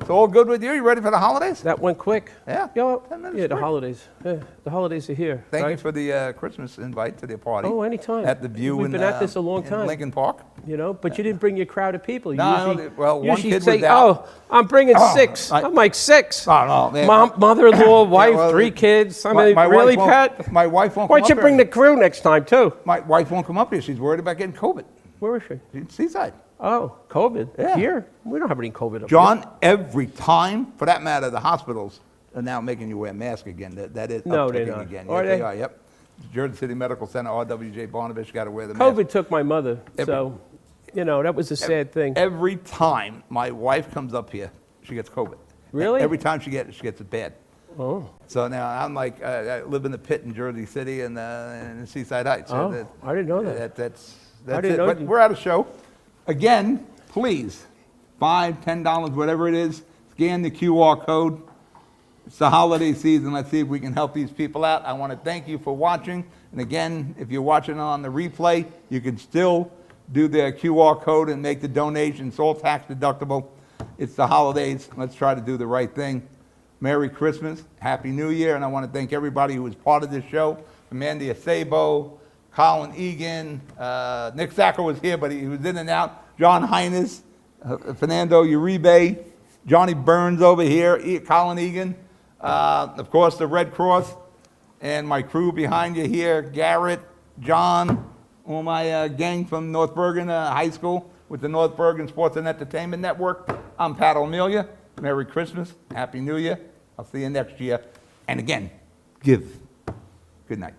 It's all good with you? You ready for the holidays? That went quick. Yeah, Yeah, 10 minutes yeah, the quick. holidays. Yeah, the holidays are here. Thank you right? for the Christmas invite to the party. Oh, anytime. At the View We've in, been at this a long in time. Lincoln Park. You know, but you didn't bring your crowd of people. You No, usually, well, one usually kid say, was out. "Oh, I'm bringing Oh, 6." I- I'm like 6. Oh, no, man. Mother-in-law, wife, well, 3 kids. I My- mean, my wife really, won't- Pat? My wife won't Why come don't you up bring here. the crew next time too? My wife won't come up here. She's worried about getting COVID. Where is she? She's Seaside. Oh, COVID. Yeah. Here? We don't have any COVID up John, every time, for that matter, the hospitals are now making you wear a mask again. That is No, they're upticking not. again. Are Yes, they they? are, yep. Jersey City Medical Center, RWJ Barnabas, got to wear the here. mask. COVID took my mother, so, you know, that was a sad thing. Every time my wife comes up here, she gets COVID. Really? Every time she gets it bad. Oh, So now I'm like, I live in the pit in Jersey City and in Seaside Heights. So Oh, I didn't know that. That's didn't it. know But you- we're at a show. Again, please, $5, $10, whatever it is, scan the QR code. It's the holiday season. Let's see if we can help these people out. I want to thank you for watching. And again, if you're watching on the replay, you can still do the QR code and make the donation. It's all tax deductible. It's the holidays. Let's try to do the right thing. Merry Christmas, Happy New Year, and I want to thank everybody who was part of this show. Amanda Acebo, Colin Egan, Nick Sacker was here, but he was in and out. John Heinis, Fernando Uribe, Johnny Burns over here, Colin Egan, of course the Red Cross, and my crew behind you here, Garrett, John, all my gang from North Bergen High School with the North Bergen Sports and Entertainment Network. I'm Pat O'Melia. Merry Christmas, Happy New Year. I'll see you next year. And again, give. Good night.